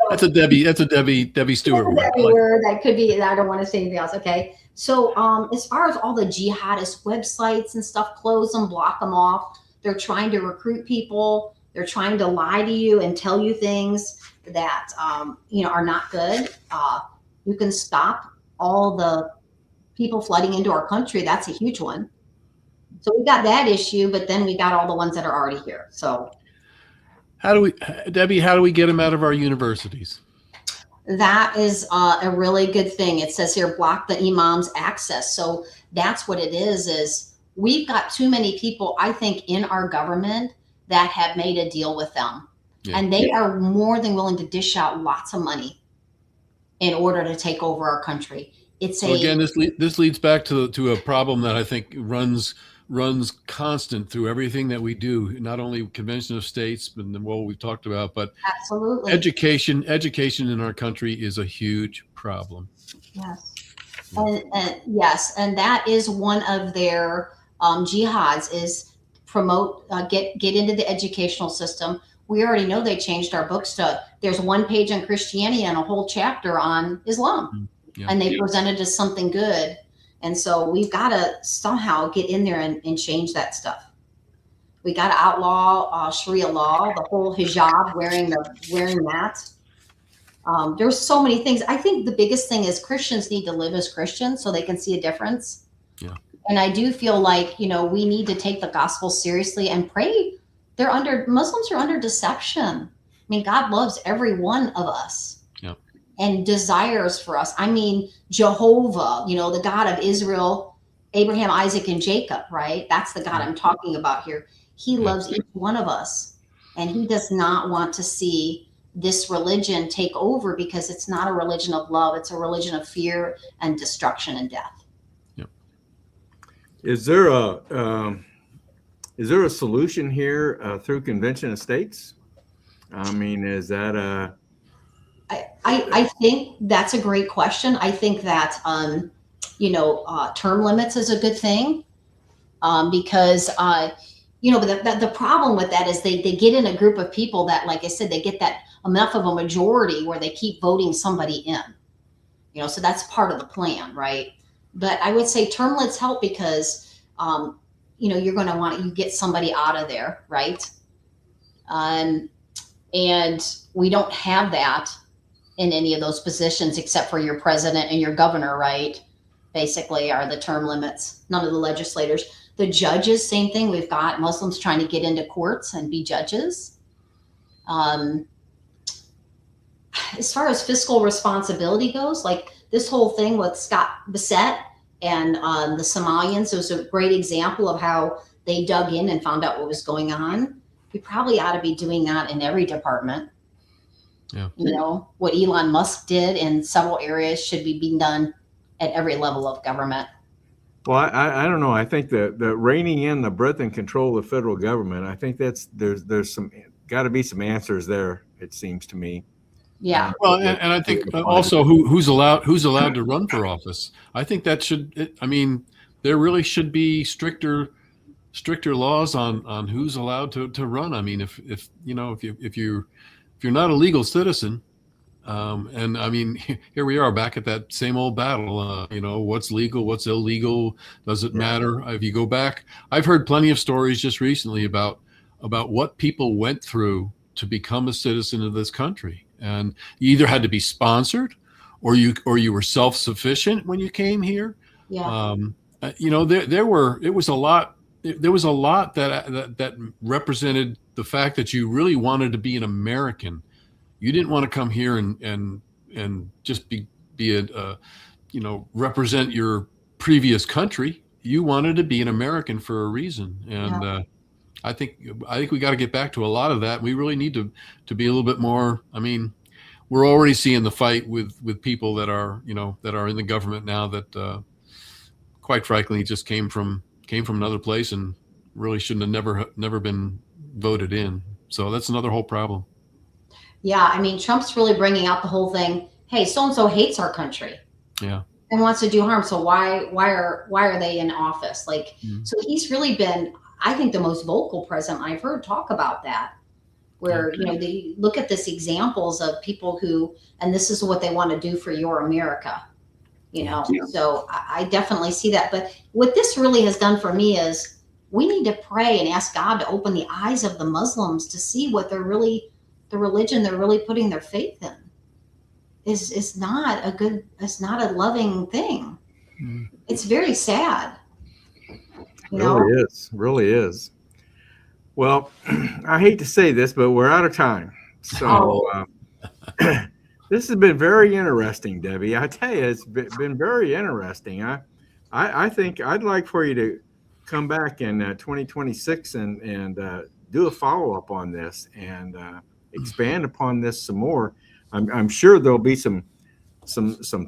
That's a Debbie Stewart word. That could be. I don't want to say anything else. Okay, so as far as all the jihadist websites and stuff, close them, block them off. They're trying to recruit people. They're trying to lie to you and tell you things that are not good. You can stop all the people flooding into our country. That's a huge one. So we got that issue, but then we got all the ones that are already here. So Debbie, how do we get them out of our universities? That is a really good thing. It says here, block the imams' access. So that's what it is we've got too many people, I think, in our government that have made a deal with them. Yeah. And they are more than willing to dish out lots of money in order to take over our country. Again, this leads back to a problem that I think runs constant through everything that we do, not only Convention of States, but what we've talked about, but absolutely education in our country is a huge problem. Yes. And yes, and that is one of their jihads is promote, get into the educational system. We already know they changed our books there's one page on Christianity and a whole chapter on Islam. Yeah. And they presented as something good. And so we've got to somehow get in there and change that stuff. We got to outlaw Sharia law, the whole hijab, wearing that. There's so many things. I think the biggest thing is Christians need to live as Christians so they can see a difference. Yeah. And I do feel like, we need to take the gospel seriously and pray. Muslims are under deception. I mean, God loves every one of us. Yeah. And desires for us. I mean, Jehovah, the God of Israel, Abraham, Isaac, and Jacob, right? That's the God I'm talking about here. He loves each one of us. And he does not want to see this religion take over, because it's not a religion of love. It's a religion of fear and destruction and death. Yep. Is there a solution here through Convention of States? I mean, is that a... I think that's a great question. I think that, term limits is a good thing because, but the problem with that is they get in a group of people that, like I said, they get that enough of a majority where they keep voting somebody in, so that's part of the plan, right? But I would say term limits help because, you're going to get somebody out of there, right? And we don't have that in any of those positions except for your president and your governor, right? Basically are the term limits. None of the legislators. The judges, same thing. We've got Muslims trying to get into courts and be judges. As far as fiscal responsibility goes, like this whole thing with Scott Bassett and the Somalians, it was a great example of how they dug in and found out what was going on. We probably ought to be doing that in every department. Yeah. What Elon Musk did in several areas should be being done at every level of government. Well, I don't know. I think that reining in the breadth and control of the federal government, I think there's got to be some answers there, it seems to me. Yeah. Well, and I think also who's allowed to run for office. I think that there really should be stricter stricter laws on who's allowed to run. I mean, if you're not a legal citizen, and I mean, here we are back at that same old battle. What's legal, what's illegal? Does it matter? If you go back, I've heard plenty of stories just recently about what people went through to become a citizen of this country, and you either had to be sponsored, or you were self-sufficient when you came here. Yeah. There was a lot that represented the fact that you really wanted to be an American. You didn't want to come here and just be represent your previous country. You wanted to be an American for a reason, and I think we got to get back to a lot of that. We really need to be a little bit more. I mean, we're already seeing the fight with people that are in the government now that quite frankly just came from another place and really shouldn't have never been voted in. So that's another whole problem. Yeah, I mean, Trump's really bringing out the whole thing. Hey, so and so hates our country. Yeah. And wants to do harm. So why are they in office? Like, so he's really been, I think, the most vocal president I've heard talk about that. Where they look at this examples of people who, and this is what they want to do for your America. So I definitely see that. But what this really has done for me is we need to pray and ask God to open the eyes of the Muslims to see what the religion they're really putting their faith in is not it's not a loving thing. It's very sad. Really is. Well, I hate to say this, but we're out of time. So this has been very interesting, Debbie. I tell you, it's been very interesting. I think I'd like for you to come back in 2026 and do a follow-up on this and expand upon this some more. I'm sure there'll be some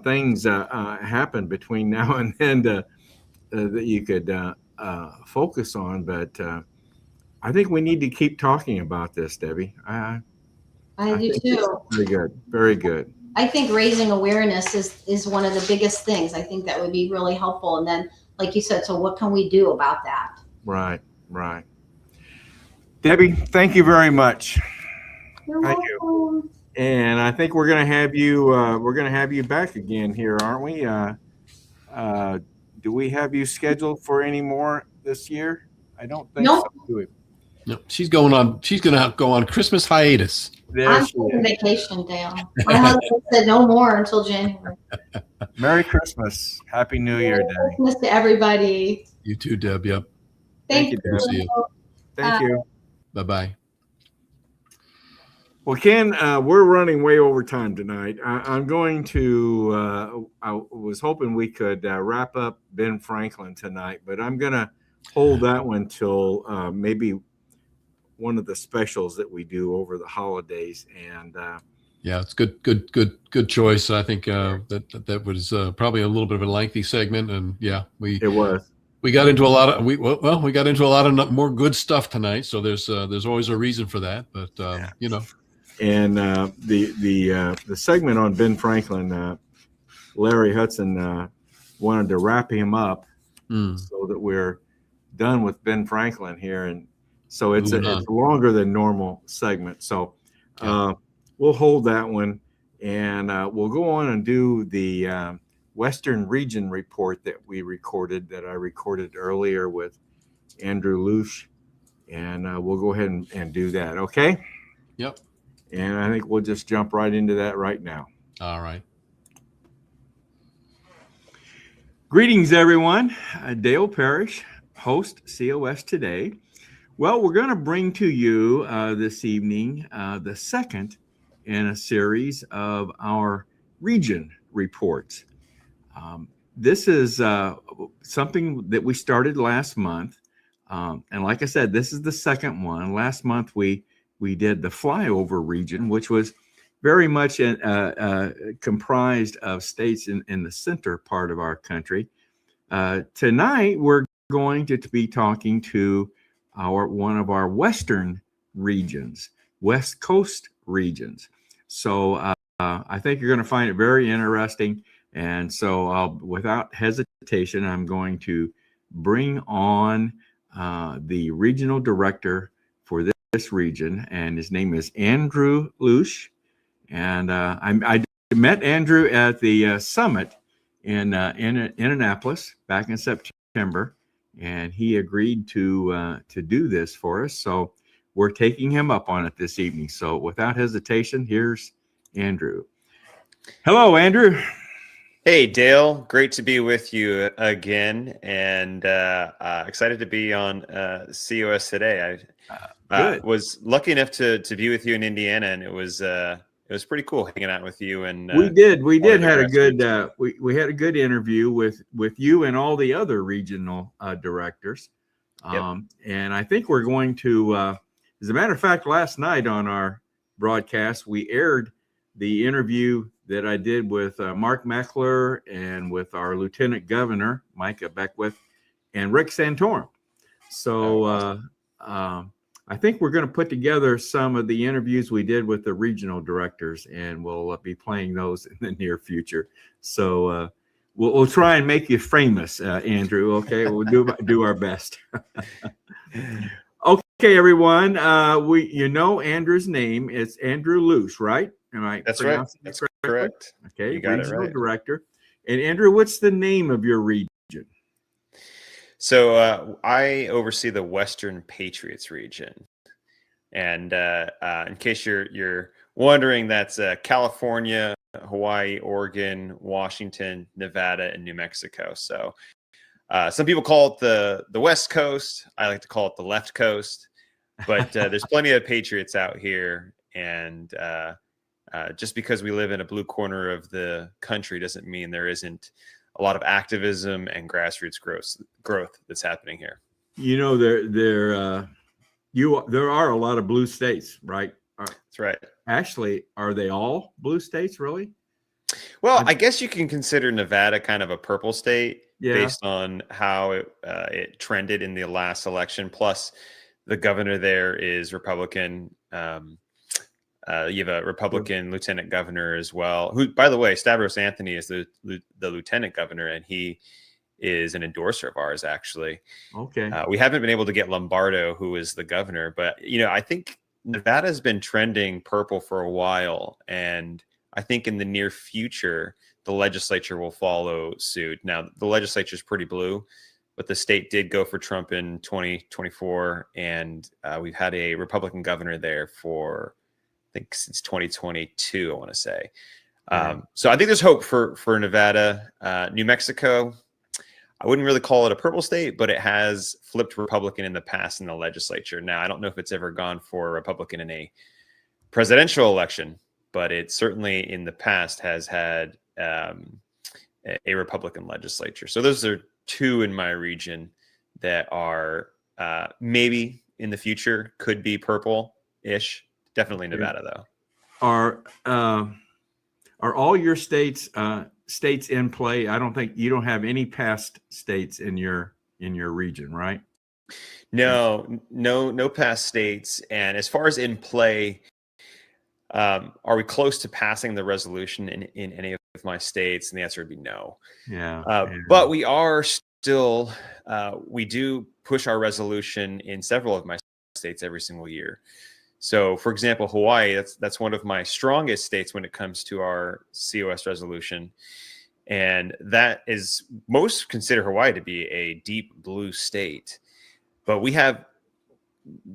things happen between now and then that you could focus on, but I think we need to keep talking about this, Debbie. I do too. Very good. Very good. I think raising awareness is one of the biggest things. I think that would be really helpful. And then, like you said, so what can we do about that? Right. Debbie, thank you very much. You're welcome. And I think we're going to have you back again here, aren't we? Do we have you scheduled for any more this year? I don't think so. Do we? No, she's going to go on Christmas hiatus. I'm taking vacation, Dale. My husband said no more until January. Merry Christmas. Happy New Year, Debbie. Merry Christmas to everybody. You too, Deb. Yep. Thank you. Good to see you. Thank you. Bye-bye. Well, Ken, we're running way over time tonight. I'm going to, I was hoping we could wrap up Ben Franklin tonight, but I'm going to hold that one till maybe one of the specials that we do over the holidays. And yeah, it's good choice. I think that was probably a little bit of a lengthy segment, and yeah, we got into a lot of more good stuff tonight. So there's always a reason for that, but And the segment on Ben Franklin, Larry Hudson wanted to wrap him up so that we're done with Ben Franklin here, and so it's longer than normal segment. So we'll hold that one, and we'll go on and do the Western Region report that I recorded earlier with Andrew Lush, and we'll go ahead and do that. Okay. Yep. And I think we'll just jump right into that right now. All right. Greetings, everyone. Dale Parrish, host COS Today. Well, we're going to bring to you this evening the second in a series of our region reports. This is something that we started last month. And like I said, this is the second one. Last month, we did the flyover region, which was very much comprised of states in the center part of our country. Tonight, we're going to be talking to one of our western regions, West Coast regions. So I think you're going to find it very interesting. And so without hesitation, I'm going to bring on the regional director for this region, and his name is Andrew Lush. And I met Andrew at the summit in Indianapolis back in September, and he agreed to do this for us. So we're taking him up on it this evening. So without hesitation, here's Andrew. Hello, Andrew. Hey, Dale. Great to be with you again, and excited to be on COS today. I was lucky enough to be with you in Indiana, and it was pretty cool hanging out with you. And we did had a good we had a good interview with you and all the other regional directors. And I think we're going to, as a matter of fact, last night on our broadcast, we aired the interview that I did with Mark Meckler and with our Lieutenant Governor, Micah Beckwith, and Rick Santorum. So I think we're going to put together some of the interviews we did with the regional directors, and we'll be playing those in the near future. So we'll try and make you famous, Andrew. Okay, we'll do our best. Okay, everyone. You know Andrew's name. It's Andrew Lush, right? Am I That's right. That's correct. Okay, you got regional it right. director. And Andrew, what's the name of your region? So I oversee the Western Patriots region, and in case you're wondering, that's California, Hawaii, Oregon, Washington, Nevada, and New Mexico. So some people call it the West Coast. I like to call it the left coast, but there's plenty of patriots out here, and just because we live in a blue corner of the country doesn't mean there isn't a lot of activism and grassroots growth that's happening here. You know, there are a lot of blue states, right? That's right. Actually, are they all blue states, really? Well, I guess you can consider Nevada kind of a purple state based on how it trended in the last election. Plus, the governor there is Republican. You have a Republican lieutenant governor as well, who, by the way, Stavros Anthony is the lieutenant governor, and he is an endorser of ours, actually. Okay. We haven't been able to get Lombardo, who is the governor, but, I think Nevada has been trending purple for a while, and I think in the near future, the legislature will follow suit. Now, the legislature is pretty blue, but the state did go for Trump in 2024, and we've had a Republican governor there for, I think, since 2022, I want to say. So I think there's hope for Nevada. New Mexico, I wouldn't really call it a purple state, but it has flipped Republican in the past in the legislature. Now, I don't know if it's ever gone for a Republican in a presidential election, but it certainly in the past has had a Republican legislature. So those are two in my region that are maybe in the future could be purple-ish. Definitely Nevada, though. Are all your states in play? I don't think you don't have any past states in your region, right? No past states. And as far as in play, are we close to passing the resolution in any of my states? And the answer would be no. But we are still, we do push our resolution in several of my states every single year. So, for example, Hawaii, that's one of my strongest states when it comes to our COS resolution. And that is most consider Hawaii to be a deep blue state. But we have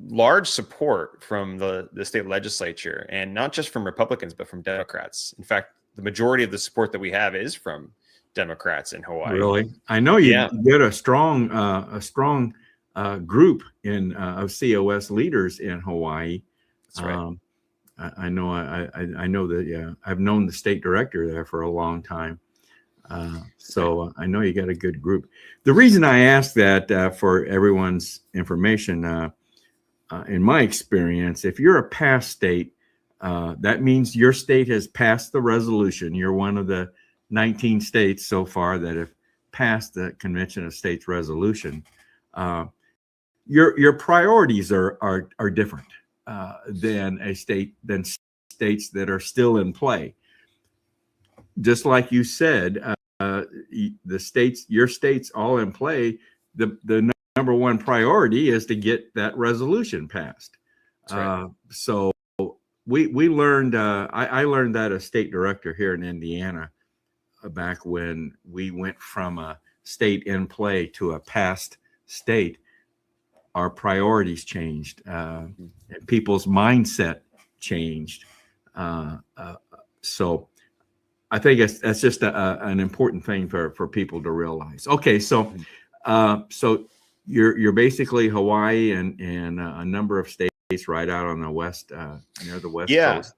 large support from the state legislature, and not just from Republicans, but from Democrats. In fact, the majority of the support that we have is from Democrats in Hawaii. Really? I know you get a strong group of COS leaders in Hawaii. That's right. I know that. I've known the state director there for a long time. So I know you got a good group. The reason I ask that for everyone's information, in my experience, if you're a past state, that means your state has passed the resolution. You're one of the 19 states so far that have passed the Convention of States resolution. Your priorities are different than states that are still in play. Just like you said, your states all in play. The number number one priority is to get that resolution passed. Right. So we learned, I learned that as state director here in Indiana back when we went from a state in play to a past state. Our priorities changed, and people's mindset changed. So I think that's just an important thing for people to realize. Okay, so so you're basically Hawaii and a number of states right out on the west, near the west coast.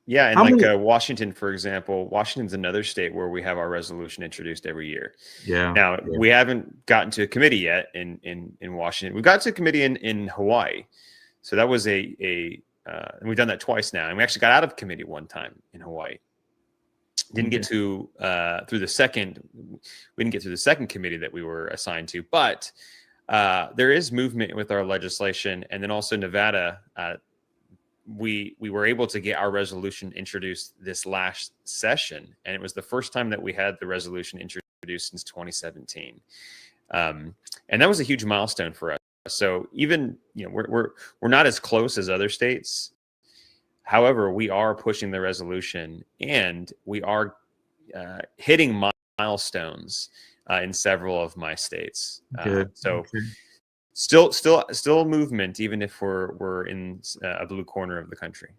Yeah, and like Washington, for example, Washington's another state where we have our resolution introduced every year. Yeah. Now we haven't gotten to a committee yet in Washington. We got to a committee in Hawaii, so that was and we've done that twice now, and we actually got out of committee one time in Hawaii. Didn't get to through the second. We didn't get through the second committee that we were assigned to, but there is movement with our legislation, and then also Nevada. We were able to get our resolution introduced this last session, and it was the first time that we had the resolution introduced since 2017, and that was a huge milestone for us. So even we're not as close as other states. However, we are pushing the resolution, and we are hitting milestones in several of my states. So. Okay. Still movement, even if we're in a blue corner of the country.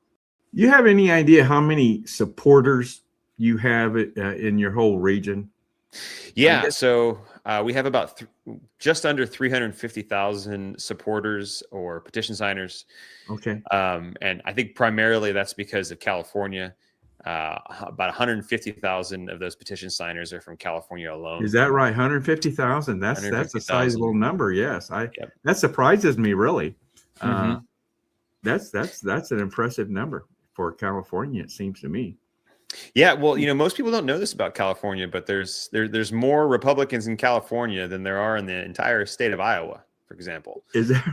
You have any idea how many supporters you have in your whole region? Yeah, so we have about just under 350,000 supporters or petition signers. Okay. And I think primarily that's because of California. About 150,000 of those petition signers are from California alone. Is that right? 150,000. That's a sizable number. Yes, that surprises me really. That's an impressive number for California. It seems to me. Yeah, well, most people don't know this about California, but there's more Republicans in California than there are in the entire state of Iowa, for example. Is there?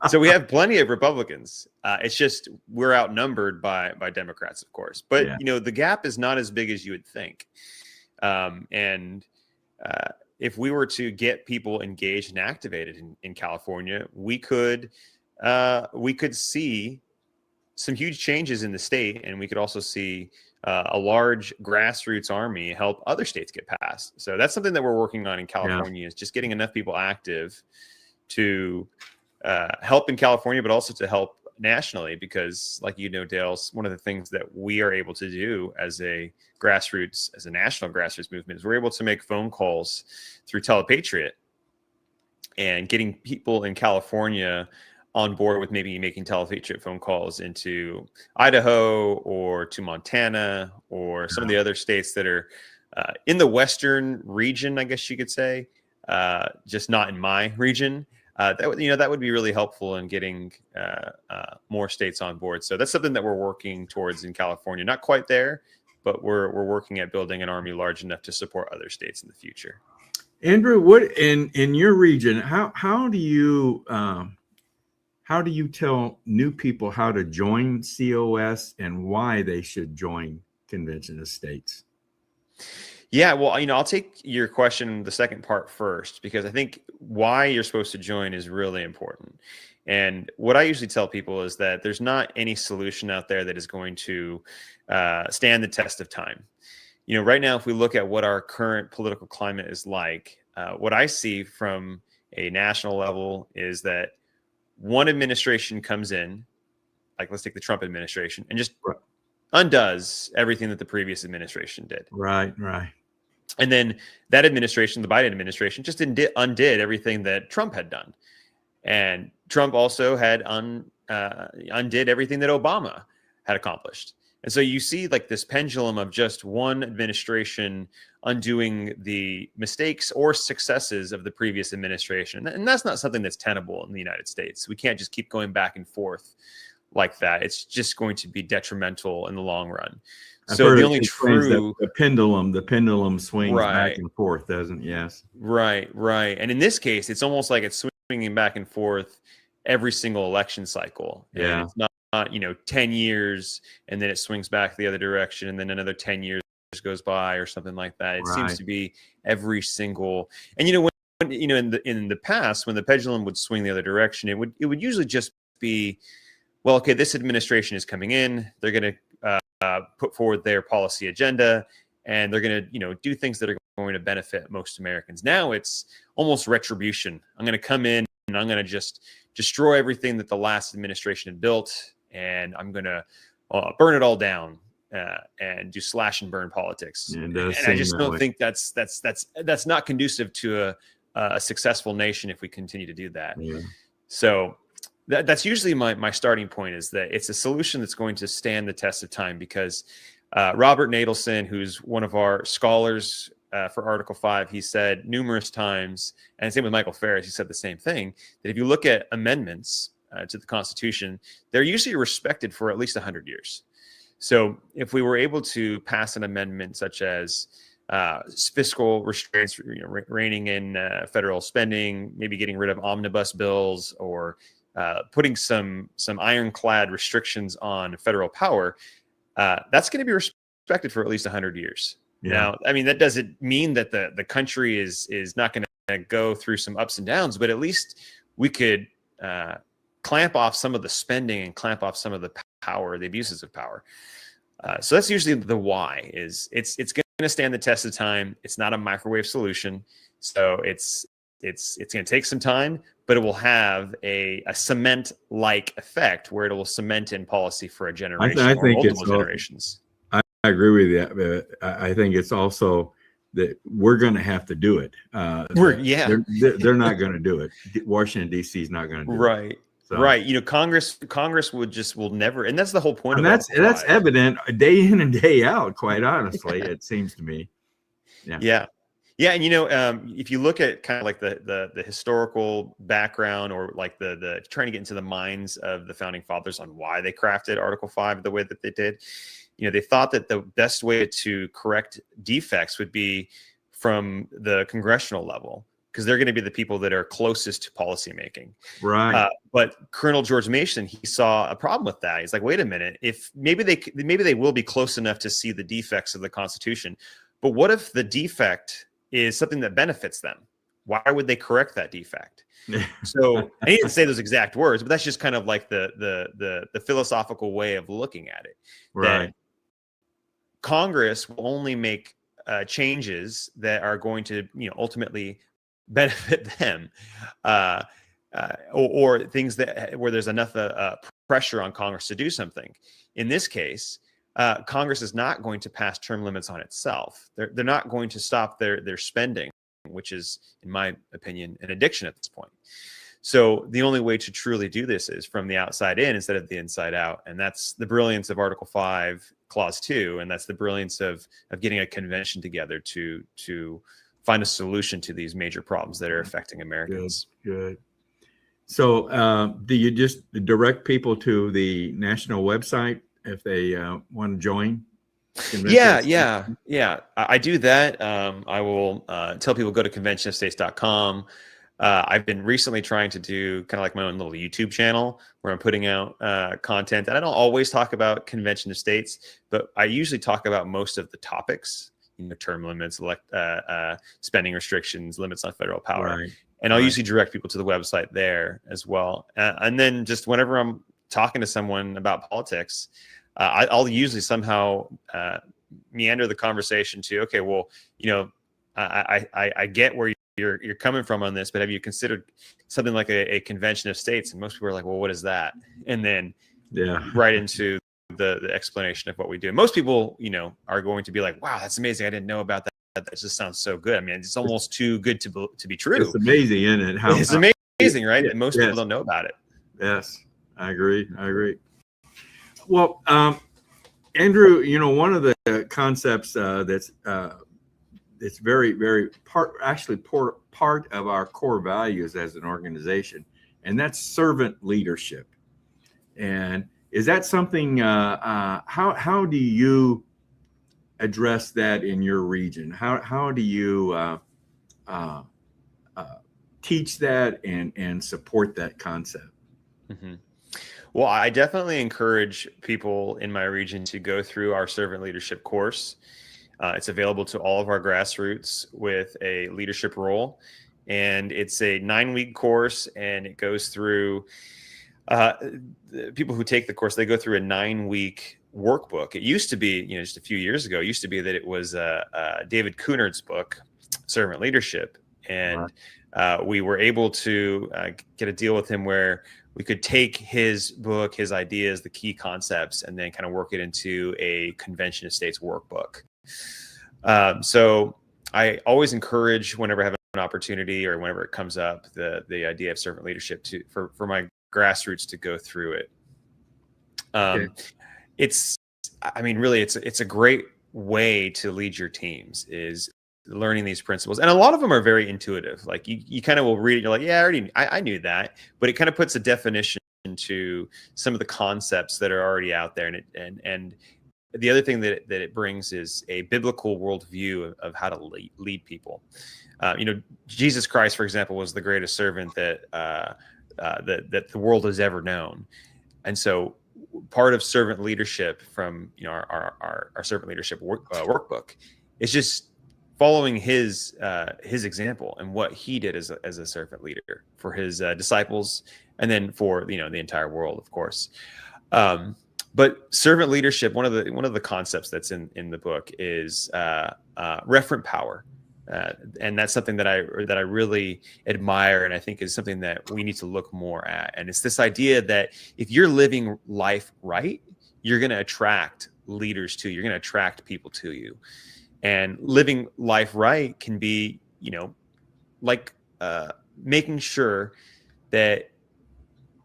So we have plenty of Republicans. It's just we're outnumbered by Democrats, of course. But the gap is not as big as you would think. And if we were to get people engaged and activated in California, we could see some huge changes in the state, and we could also see a large grassroots army help other states get passed. So that's something that we're working on in California, is just getting enough people active to help in California, but also to help nationally, because like Dale, one of the things that we are able to do as a national grassroots movement is we're able to make phone calls through Telepatriot, and getting people in California on board with maybe making Telepatriot phone calls into Idaho or to Montana or some of the other states that are in the western region, I guess you could say, just not in my region. That would be really helpful in getting more states on board. So that's something that we're working towards in California. Not quite there, but we're working at building an army large enough to support other states in the future. Andrew, what in your region? How do you tell new people how to join COS and why they should join Convention of States? Yeah, well, I'll take your question, the second part first, because I think why you're supposed to join is really important. And what I usually tell people is that there's not any solution out there that is going to stand the test of time. Right now, if we look at what our current political climate is like, what I see from a national level is that one administration comes in, like let's take the Trump administration, and just undoes everything that the previous administration did. Right. And then that administration, the Biden administration, just undid everything that Trump had done. And Trump also had undid everything that Obama had accomplished. And so you see like this pendulum of just one administration undoing the mistakes or successes of the previous administration. And that's not something that's tenable in the United States. We can't just keep going back and forth like that. It's just going to be detrimental in the long run. So the only true the pendulum swings back and forth, doesn't it? Yes. Right. And in this case, it's almost like it's swinging back and forth every single election cycle. Yeah. And it's not 10 years and then it swings back the other direction and then another 10 years goes by or something like that. It seems to be every single, and in the past, when the pendulum would swing the other direction, it would usually just be, well, okay, this administration is coming in, they're going to put forward their policy agenda, and they're going to do things that are going to benefit most Americans. Now it's almost retribution. I'm going to come in and I'm going to just destroy everything that the last administration had built, and I'm going to burn it all down and do slash and burn politics. And I just don't think that's not conducive to a successful nation if we continue to do that. Yeah. So that's usually my starting point, is that it's a solution that's going to stand the test of time, because Robert Nadelson, who's one of our scholars for Article 5, he said numerous times, and same with Michael Ferris, he said the same thing, that if you look at amendments to the Constitution, they're usually respected for at least 100 years. So if we were able to pass an amendment such as fiscal restraints, reining in federal spending, maybe getting rid of omnibus bills, or putting some ironclad restrictions on federal power, that's going to be respected for at least 100 years. Yeah. Now, I mean, that doesn't mean that the country is not going to go through some ups and downs, but at least we could clamp off some of the spending and clamp off some of the power, the abuses of power. So that's usually the why. Is it's going to stand the test of time. It's not a microwave solution, so it's going to take some time, but it will have a cement-like effect where it will cement in policy for a generation or multiple generations. I agree with you. I think it's also that we're going to have to do it. They're not going to do it. Washington D.C. is not going to do it. So. Right. Congress will never, and that's the whole point. And that's evident day in and day out. Quite honestly, it seems to me. Yeah. And if you look at kind of like the historical background, or like the trying to get into the minds of the founding fathers on why they crafted Article 5 the way that they did, they thought that the best way to correct defects would be from the congressional level, because they're going to be the people that are closest to policymaking. Right. But Colonel George Mason, he saw a problem with that. He's like, wait a minute, if maybe they will be close enough to see the defects of the Constitution, but what if the defect is something that benefits them? Why would they correct that defect? So I didn't say those exact words, but that's just kind of like the philosophical way of looking at it. Right. That Congress will only make changes that are going to, ultimately benefit them, or things that where there's enough pressure on Congress to do something. In this case, Congress is not going to pass term limits on itself. They're not going to stop their spending, which is, in my opinion, an addiction at this point. So the only way to truly do this is from the outside in instead of the inside out. And that's the brilliance of Article 5, Clause 2. And that's the brilliance of getting a convention together to find a solution to these major problems that are affecting Americans. Good. So do you just direct people to the national website if they want to join? Yeah. I do that. I will tell people go to conventionofstates.com. I've been recently trying to do kind of like my own little YouTube channel where I'm putting out content. And I don't always talk about Convention of States, but I usually talk about most of the topics, term limits, spending restrictions, limits on federal power. Right. And I'll usually direct people to the website there as well. And then just whenever I'm talking to someone about politics, I'll usually somehow meander the conversation to, okay, well, I get where you're coming from on this, but have you considered something like a convention of states? And most people are like, well, what is that? And then right into the explanation of what we do. Most people, are going to be like, wow, that's amazing. I didn't know about that. That just sounds so good. I mean, it's almost too good to be true. It's amazing, isn't it? It's amazing, right? And most people don't know about it. Yes, I agree. Well, Andrew, one of the concepts that's very, very part of our core values as an organization, and that's servant leadership. And is that something? How do you address that in your region? How do you teach that and support that concept? Mm-hmm. Well, I definitely encourage people in my region to go through our servant leadership course. It's available to all of our grassroots with a leadership role. and it's a 9-week course, and it goes through. The people who take the course, they go through a 9-week workbook. It used to be, just a few years ago, it used to be that it was David Cunard's book, Servant Leadership, and we were able to get a deal with him where we could take his book, his ideas, the key concepts, and then kind of work it into a Convention of States workbook. So I always encourage, whenever I have an opportunity or whenever it comes up, the idea of servant leadership for my grassroots to go through it. It's a great way to lead your teams, is learning these principles. And a lot of them are very intuitive. Like you kind of will read it, you're like, yeah, I knew that, but it kind of puts a definition to some of the concepts that are already out there. And the other thing that it brings is a biblical worldview of how to lead people. Jesus Christ, for example, was the greatest servant that the world has ever known. And so part of servant leadership from our servant leadership workbook is just following his example and what he did as a servant leader for his disciples, and then for the entire world, of course. But servant leadership, one of the concepts that's in the book is referent power. And that's something that I really admire, and I think is something that we need to look more at. And it's this idea that if you're living life right, you're going to attract leaders to you. You're going to attract people to you. And living life right can be, making sure that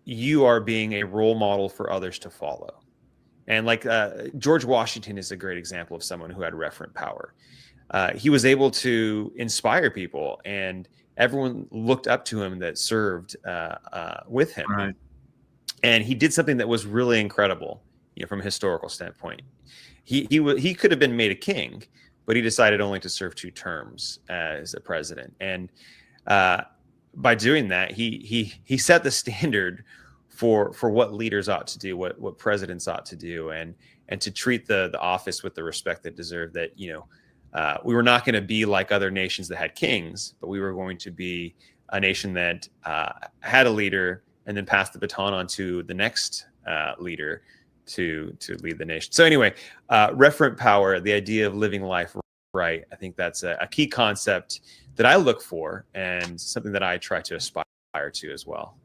you are being a role model for others to follow. And George Washington is a great example of someone who had referent power. He was able to inspire people, and everyone looked up to him that served with him. Right. And he did something that was really incredible, from a historical standpoint. He could have been made a king, but he decided only to serve 2 terms as a president. And by doing that, he set the standard for what leaders ought to do, what presidents ought to do, and to treat the office with the respect that deserved. That we were not going to be like other nations that had kings, but we were going to be a nation that had a leader and then passed the baton on to the next leader to lead the nation. So anyway, referent power, the idea of living life right, I think that's a key concept that I look for, and something that I try to aspire to as well.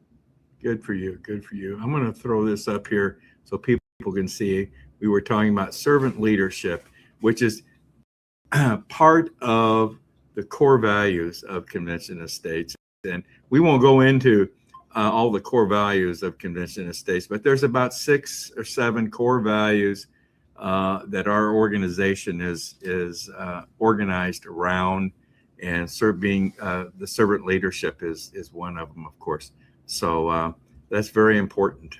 Good for you. Good for you. I'm going to throw this up here so people can see. We were talking about servant leadership, which is part of the core values of Convention of States. And we won't go into all the core values of Convention of States, but there's about 6 or 7 core values that our organization is organized around, and the servant leadership is one of them, of course. So that's very important.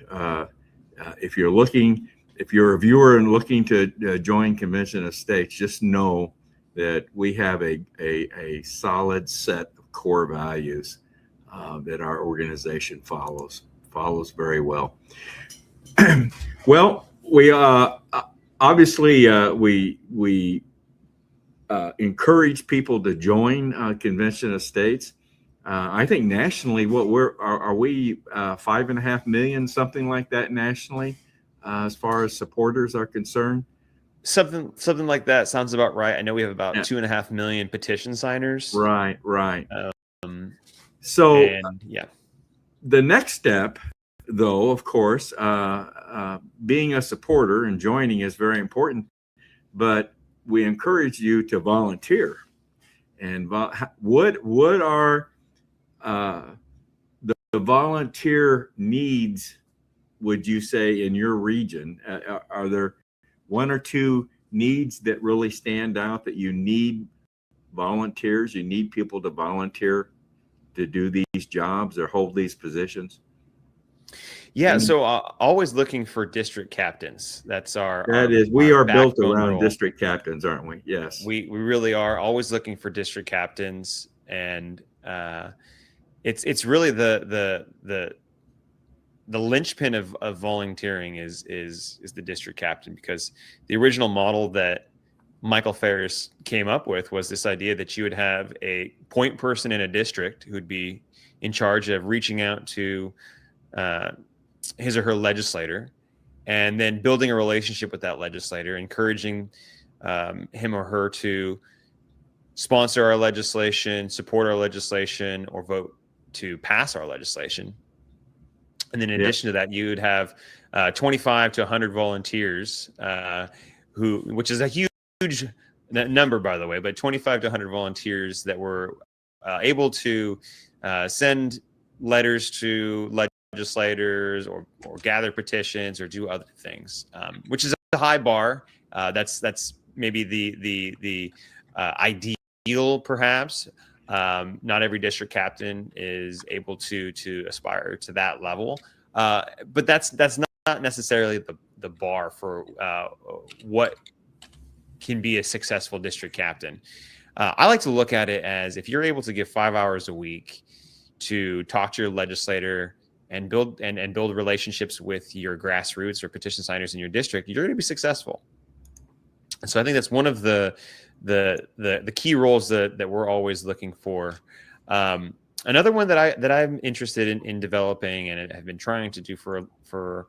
If you're a viewer and looking to join Convention of States, just know that we have a solid set of core values that our organization follows very well. Well, we obviously we encourage people to join Convention of States. I think nationally, are we 5.5 million, something like that nationally, as far as supporters are concerned? Something like that sounds about right. I know we have about 2.5 million petition signers. Right. So the next step, though, of course, being a supporter and joining is very important, but we encourage you to volunteer. And what are the volunteer needs, would you say, in your region? Are there 1 or 2 needs that really stand out that you need volunteers? You need people to volunteer to do these jobs or hold these positions? Yeah, so always looking for district captains. We are built around role. District captains, aren't we? Yes. We really are always looking for district captains, and it's really the linchpin of volunteering is the district captain, because the original model that Michael Ferris came up with was this idea that you would have a point person in a district who'd be in charge of reaching out to his or her legislator, and then building a relationship with that legislator, encouraging him or her to sponsor our legislation, support our legislation, or vote to pass our legislation. And then in addition to that, you'd have 25 to 100 volunteers, which is a huge number, by the way, but 25 to 100 volunteers that were able to send letters to legislators or gather petitions or do other things, which is a high bar. That's maybe the ideal, perhaps. Not every district captain is able to aspire to that level, but that's not necessarily the bar for what can be a successful district captain. I like to look at it as, if you're able to give 5 hours a week to talk to your legislator and build relationships with your grassroots or petition signers in your district, you're going to be successful. And so I think that's one of the key roles that we're always looking for. Another one that I'm interested in developing and have been trying to do for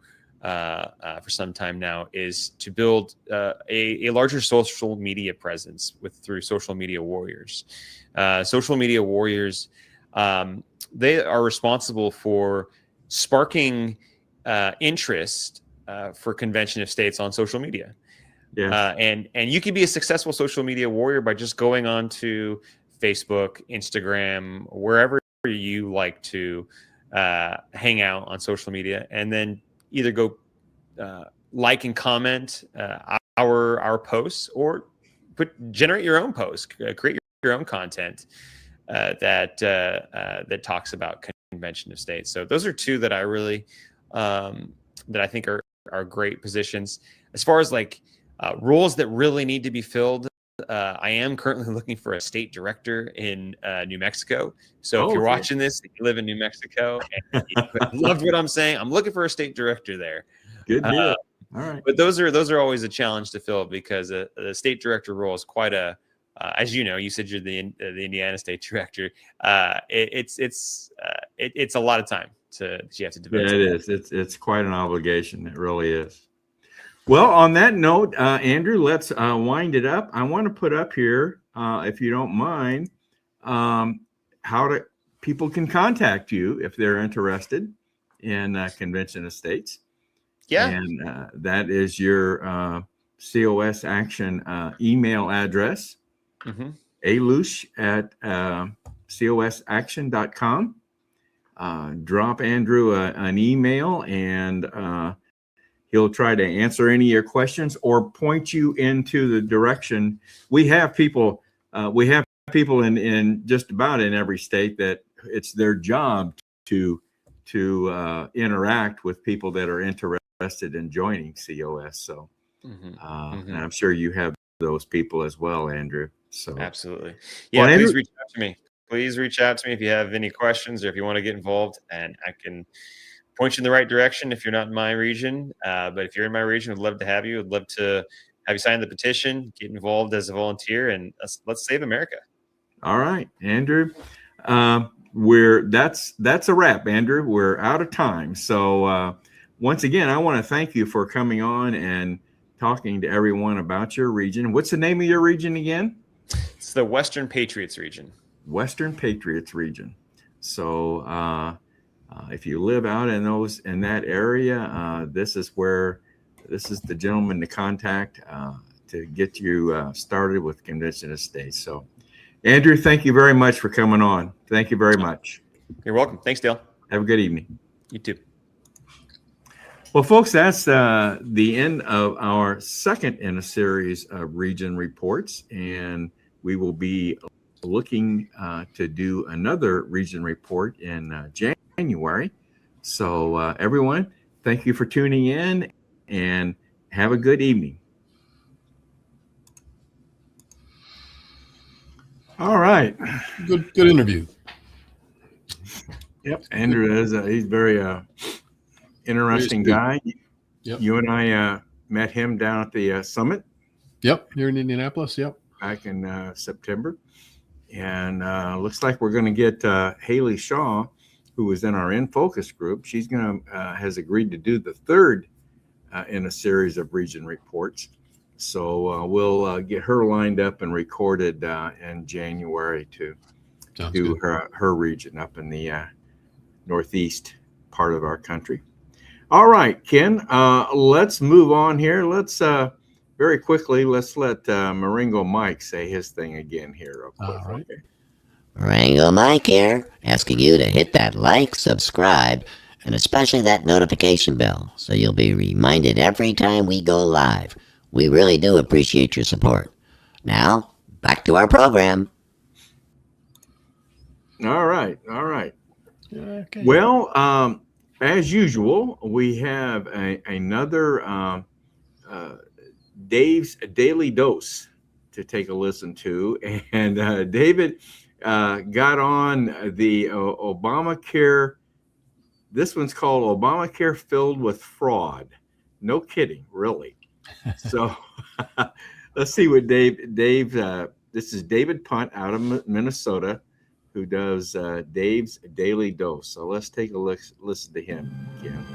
some time now is to build a larger social media presence through social media warriors. Social media warriors, they are responsible for sparking interest for Convention of States on social media. Yeah. And you can be a successful social media warrior by just going on to Facebook, Instagram, wherever you like to hang out on social media, and then either go like and comment our posts, or generate your own posts, create your own content that talks about Convention of States. So those are two that I really that I think are great positions. As far as like roles that really need to be filled, I am currently looking for a state director in New Mexico. So if you're watching this, if you live in New Mexico and you loved what I'm saying, I'm looking for a state director there. Good deal. All right. But those are always a challenge to fill, because the state director role is quite a, as you know, you said you're the Indiana state director. It's a lot of time that you have to devote. Yeah, it is. It's quite an obligation. It really is. Well, on that note, Andrew, let's wind it up. I want to put up here, if you don't mind, how people can contact you if they're interested in Convention of States. Yeah. And that is your COS Action email address, alush at cosaction.com. Drop Andrew an email, and he'll try to answer any of your questions or point you into the direction. We have people in just about in every state that it's their job to interact with people that are interested in joining COS. So, and I'm sure you have those people as well, Andrew. So absolutely. Yeah. Well, please reach out to me. Please reach out to me if you have any questions or if you want to get involved, and I can point you in the right direction if you're not in my region. But if you're in my region, I'd love to have you. I'd love to have you sign the petition, get involved as a volunteer, and let's save America. All right, Andrew. That's a wrap, Andrew. We're out of time. So once again, I want to thank you for coming on and talking to everyone about your region. What's the name of your region again? It's the Western Patriots region. Western Patriots region. So if you live out in that area, this is the gentleman to contact to get you started with Convention of States. So, Andrew, thank you very much for coming on. Thank you very much. You're welcome. Thanks, Dale. Have a good evening. You too. Well, folks, that's the end of our second in a series of region reports, and we will be looking to do another region report in January. So everyone, thank you for tuning in, and have a good evening. All right. Good interview. Yep. Andrew he's very interesting guy. Yep. You and I met him down at the summit. Yep, here in Indianapolis. Yep, back in September, and looks like we're going to get Haley Shaw, who was in our In Focus group. She's going to has agreed to do the third in a series of region reports. So we'll get her lined up and recorded in January to do her region up in the northeast part of our country. All right, Ken, let's move on here. Let's very quickly, let's let Marengo Mike say his thing again here real quick. All right. Okay. Marengo Mike here, asking you to hit that like, subscribe, and especially that notification bell so you'll be reminded every time we go live. We really do appreciate your support. Now, back to our program. All right. All right. Okay. Well, as usual, we have another Dave's Daily Dose to take a listen to. And David got on the Obamacare. This one's called Obamacare Filled with Fraud. No kidding, really. So let's see what Dave, this is David Punt out of Minnesota, who does Dave's Daily Dose. So let's take a listen to him again.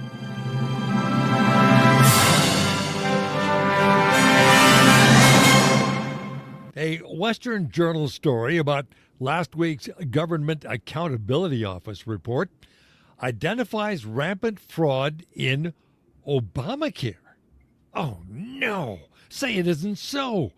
A Western Journal story about last week's Government Accountability Office report identifies rampant fraud in Obamacare. Oh no, say it isn't so.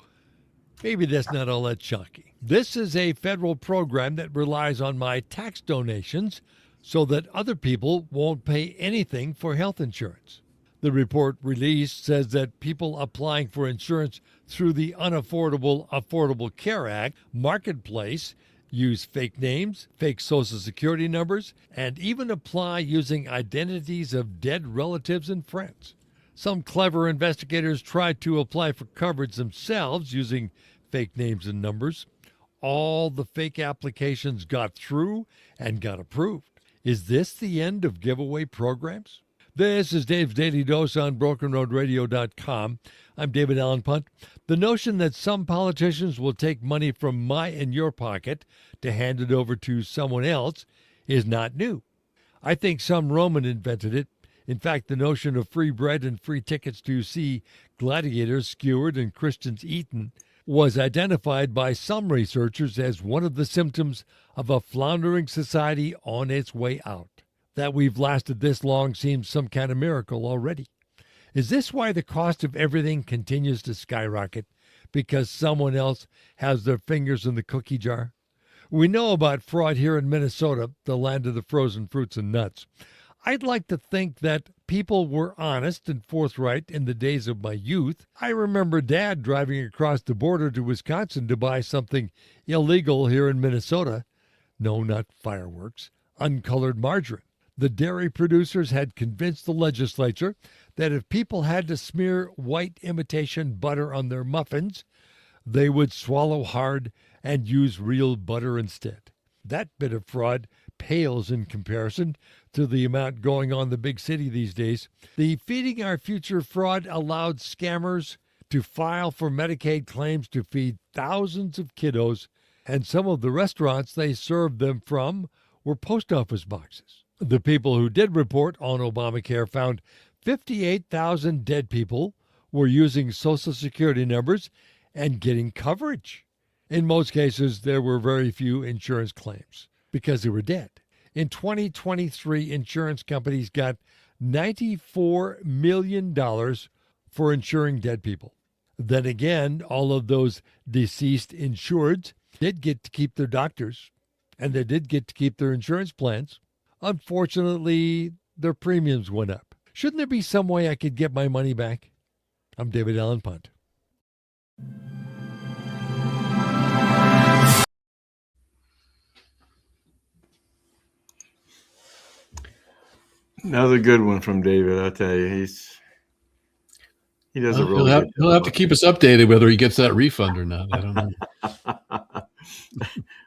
Maybe that's not all that shocking. This is a federal program that relies on my tax donations so that other people won't pay anything for health insurance. The report released says that people applying for insurance through the Affordable Care Act marketplace use fake names, fake Social Security numbers, and even apply using identities of dead relatives and friends. Some clever investigators tried to apply for coverage themselves using fake names and numbers. All the fake applications got through and got approved. Is this the end of giveaway programs? This is Dave's Daily Dose on BrokenRoadRadio.com. I'm David Allen Punt. The notion that some politicians will take money from my and your pocket to hand it over to someone else is not new. I think some Roman invented it. In fact, the notion of free bread and free tickets to see gladiators skewered and Christians eaten was identified by some researchers as one of the symptoms of a floundering society on its way out. That we've lasted this long seems some kind of miracle already. Is this why the cost of everything continues to skyrocket? Because someone else has their fingers in the cookie jar? We know about fraud here in Minnesota, the land of the frozen fruits and nuts. I'd like to think that people were honest and forthright in the days of my youth. I remember Dad driving across the border to Wisconsin to buy something illegal here in Minnesota. No, not fireworks, uncolored margarine. The dairy producers had convinced the legislature that if people had to smear white imitation butter on their muffins, they would swallow hard and use real butter instead. That bit of fraud pales in comparison to the amount going on in the big city these days. The Feeding Our Future fraud allowed scammers to file for Medicaid claims to feed thousands of kiddos, and some of the restaurants they served them from were post office boxes. The people who did report on Obamacare found 58,000 dead people were using Social Security numbers and getting coverage. In most cases, there were very few insurance claims because they were dead. In 2023, insurance companies got $94 million for insuring dead people. Then again, all of those deceased insureds did get to keep their doctors, and they did get to keep their insurance plans. Unfortunately, their premiums went up. Shouldn't there be some way I could get my money back? I'm David Allen Punt. Another good one from David, I tell you. He does a really good job. He'll have to keep us updated whether he gets that refund or not. I don't know.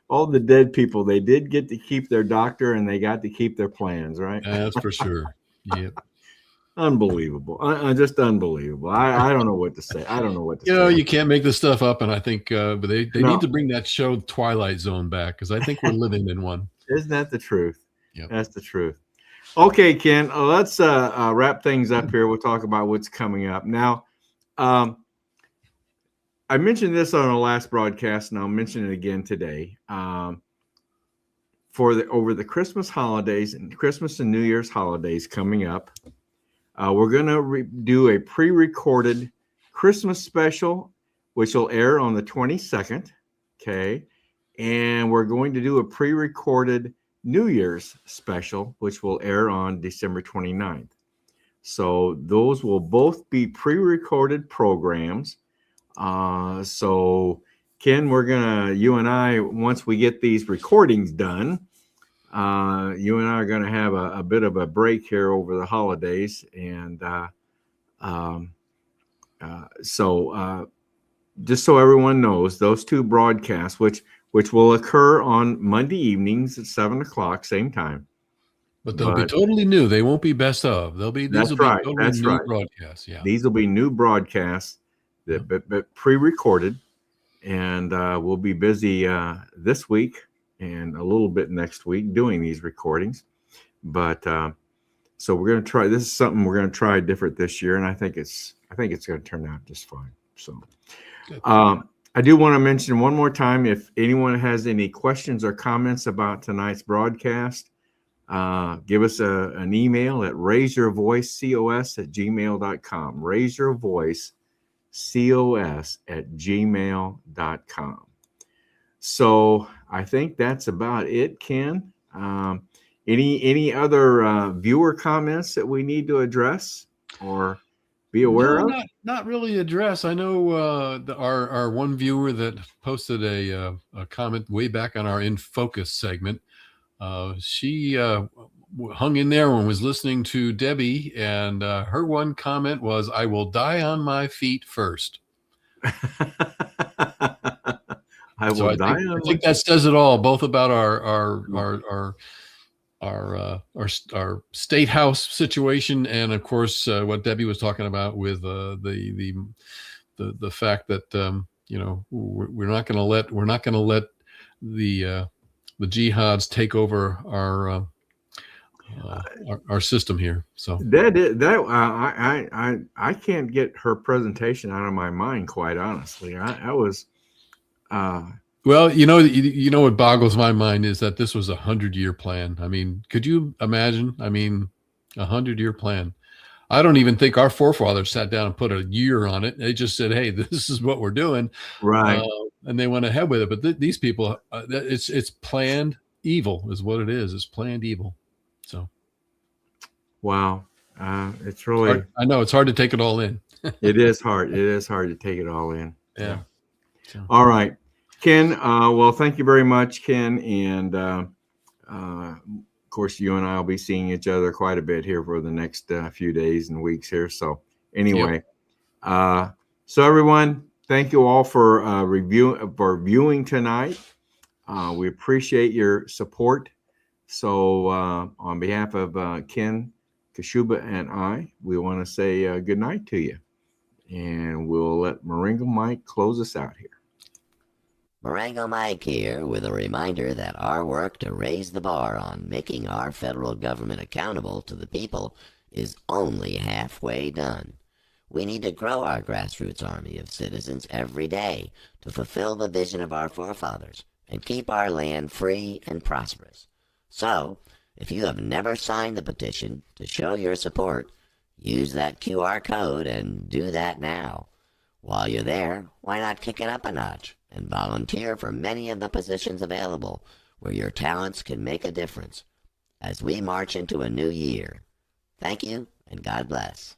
All the dead people, they did get to keep their doctor and they got to keep their plans, right? That's for sure. Yep. Unbelievable. Just unbelievable. I don't know what to say. I don't know what to say. You can't make this stuff up. And I think but they need to bring that show Twilight Zone back, because I think we're living in one. Isn't that the truth? Yep. That's the truth. Okay, Ken, let's wrap things up here. We'll talk about what's coming up. Now, I mentioned this on our last broadcast, and I'll mention it again today. Over the Christmas holidays and Christmas and New Year's holidays coming up, we're going to do a pre-recorded Christmas special, which will air on the 22nd. Okay. And we're going to do a pre-recorded New Year's special, which will air on December 29th. So those will both be pre-recorded programs. So Ken, you and I, once we get these recordings done, you and I are going to have a bit of a break here over the holidays. And so just so everyone knows, those two broadcasts, which will occur on Monday evenings at 7:00, same time. But they'll be totally new. They won't be best of. These will be totally new broadcasts. Yeah. These will be new broadcasts but pre-recorded. And we'll be busy this week and a little bit next week doing these recordings. But so we're going to try. This is something we're going to try different this year, and I think it's going to turn out just fine. So I do want to mention one more time, if anyone has any questions or comments about tonight's broadcast, give us an email at raiseyourvoicecos@gmail.com. raiseyourvoicecos@gmail.com. So I think that's about it, Ken. Any other viewer comments that we need to address or be aware of? Not really address. I know our one viewer that posted a comment way back on our In Focus segment. She hung in there and was listening to Debbie, and her one comment was, "I will die on my feet first." I think that says it all, both about our state house situation, and of course what Debbie was talking about with the fact that we're not going to let the jihads take over our system here. So I can't get her presentation out of my mind, quite honestly. Well, what boggles my mind is that this was a 100-year plan. I mean, could you imagine? I mean, 100-year plan. I don't even think our forefathers sat down and put a year on it. They just said, "Hey, this is what we're doing," right? And they went ahead with it. But these people, it's planned evil, is what it is. It's planned evil. So, wow, it's really. I know it's hard to take it all in. It is hard. It is hard to take it all in. Yeah. So. All right, Ken. Well, thank you very much, Ken. And of course, you and I will be seeing each other quite a bit here for the next few days and weeks here. So anyway, so everyone, thank you all for viewing tonight. We appreciate your support. So on behalf of Ken, Kashuba, and I, we want to say good night to you. And we'll let Marengo Mike close us out here. Marengo Mike here with a reminder that our work to raise the bar on making our federal government accountable to the people is only halfway done. We need to grow our grassroots army of citizens every day to fulfill the vision of our forefathers and keep our land free and prosperous. So, if you have never signed the petition to show your support, use that QR code and do that now. While you're there, why not kick it up a notch and volunteer for many of the positions available where your talents can make a difference as we march into a new year. Thank you, and God bless.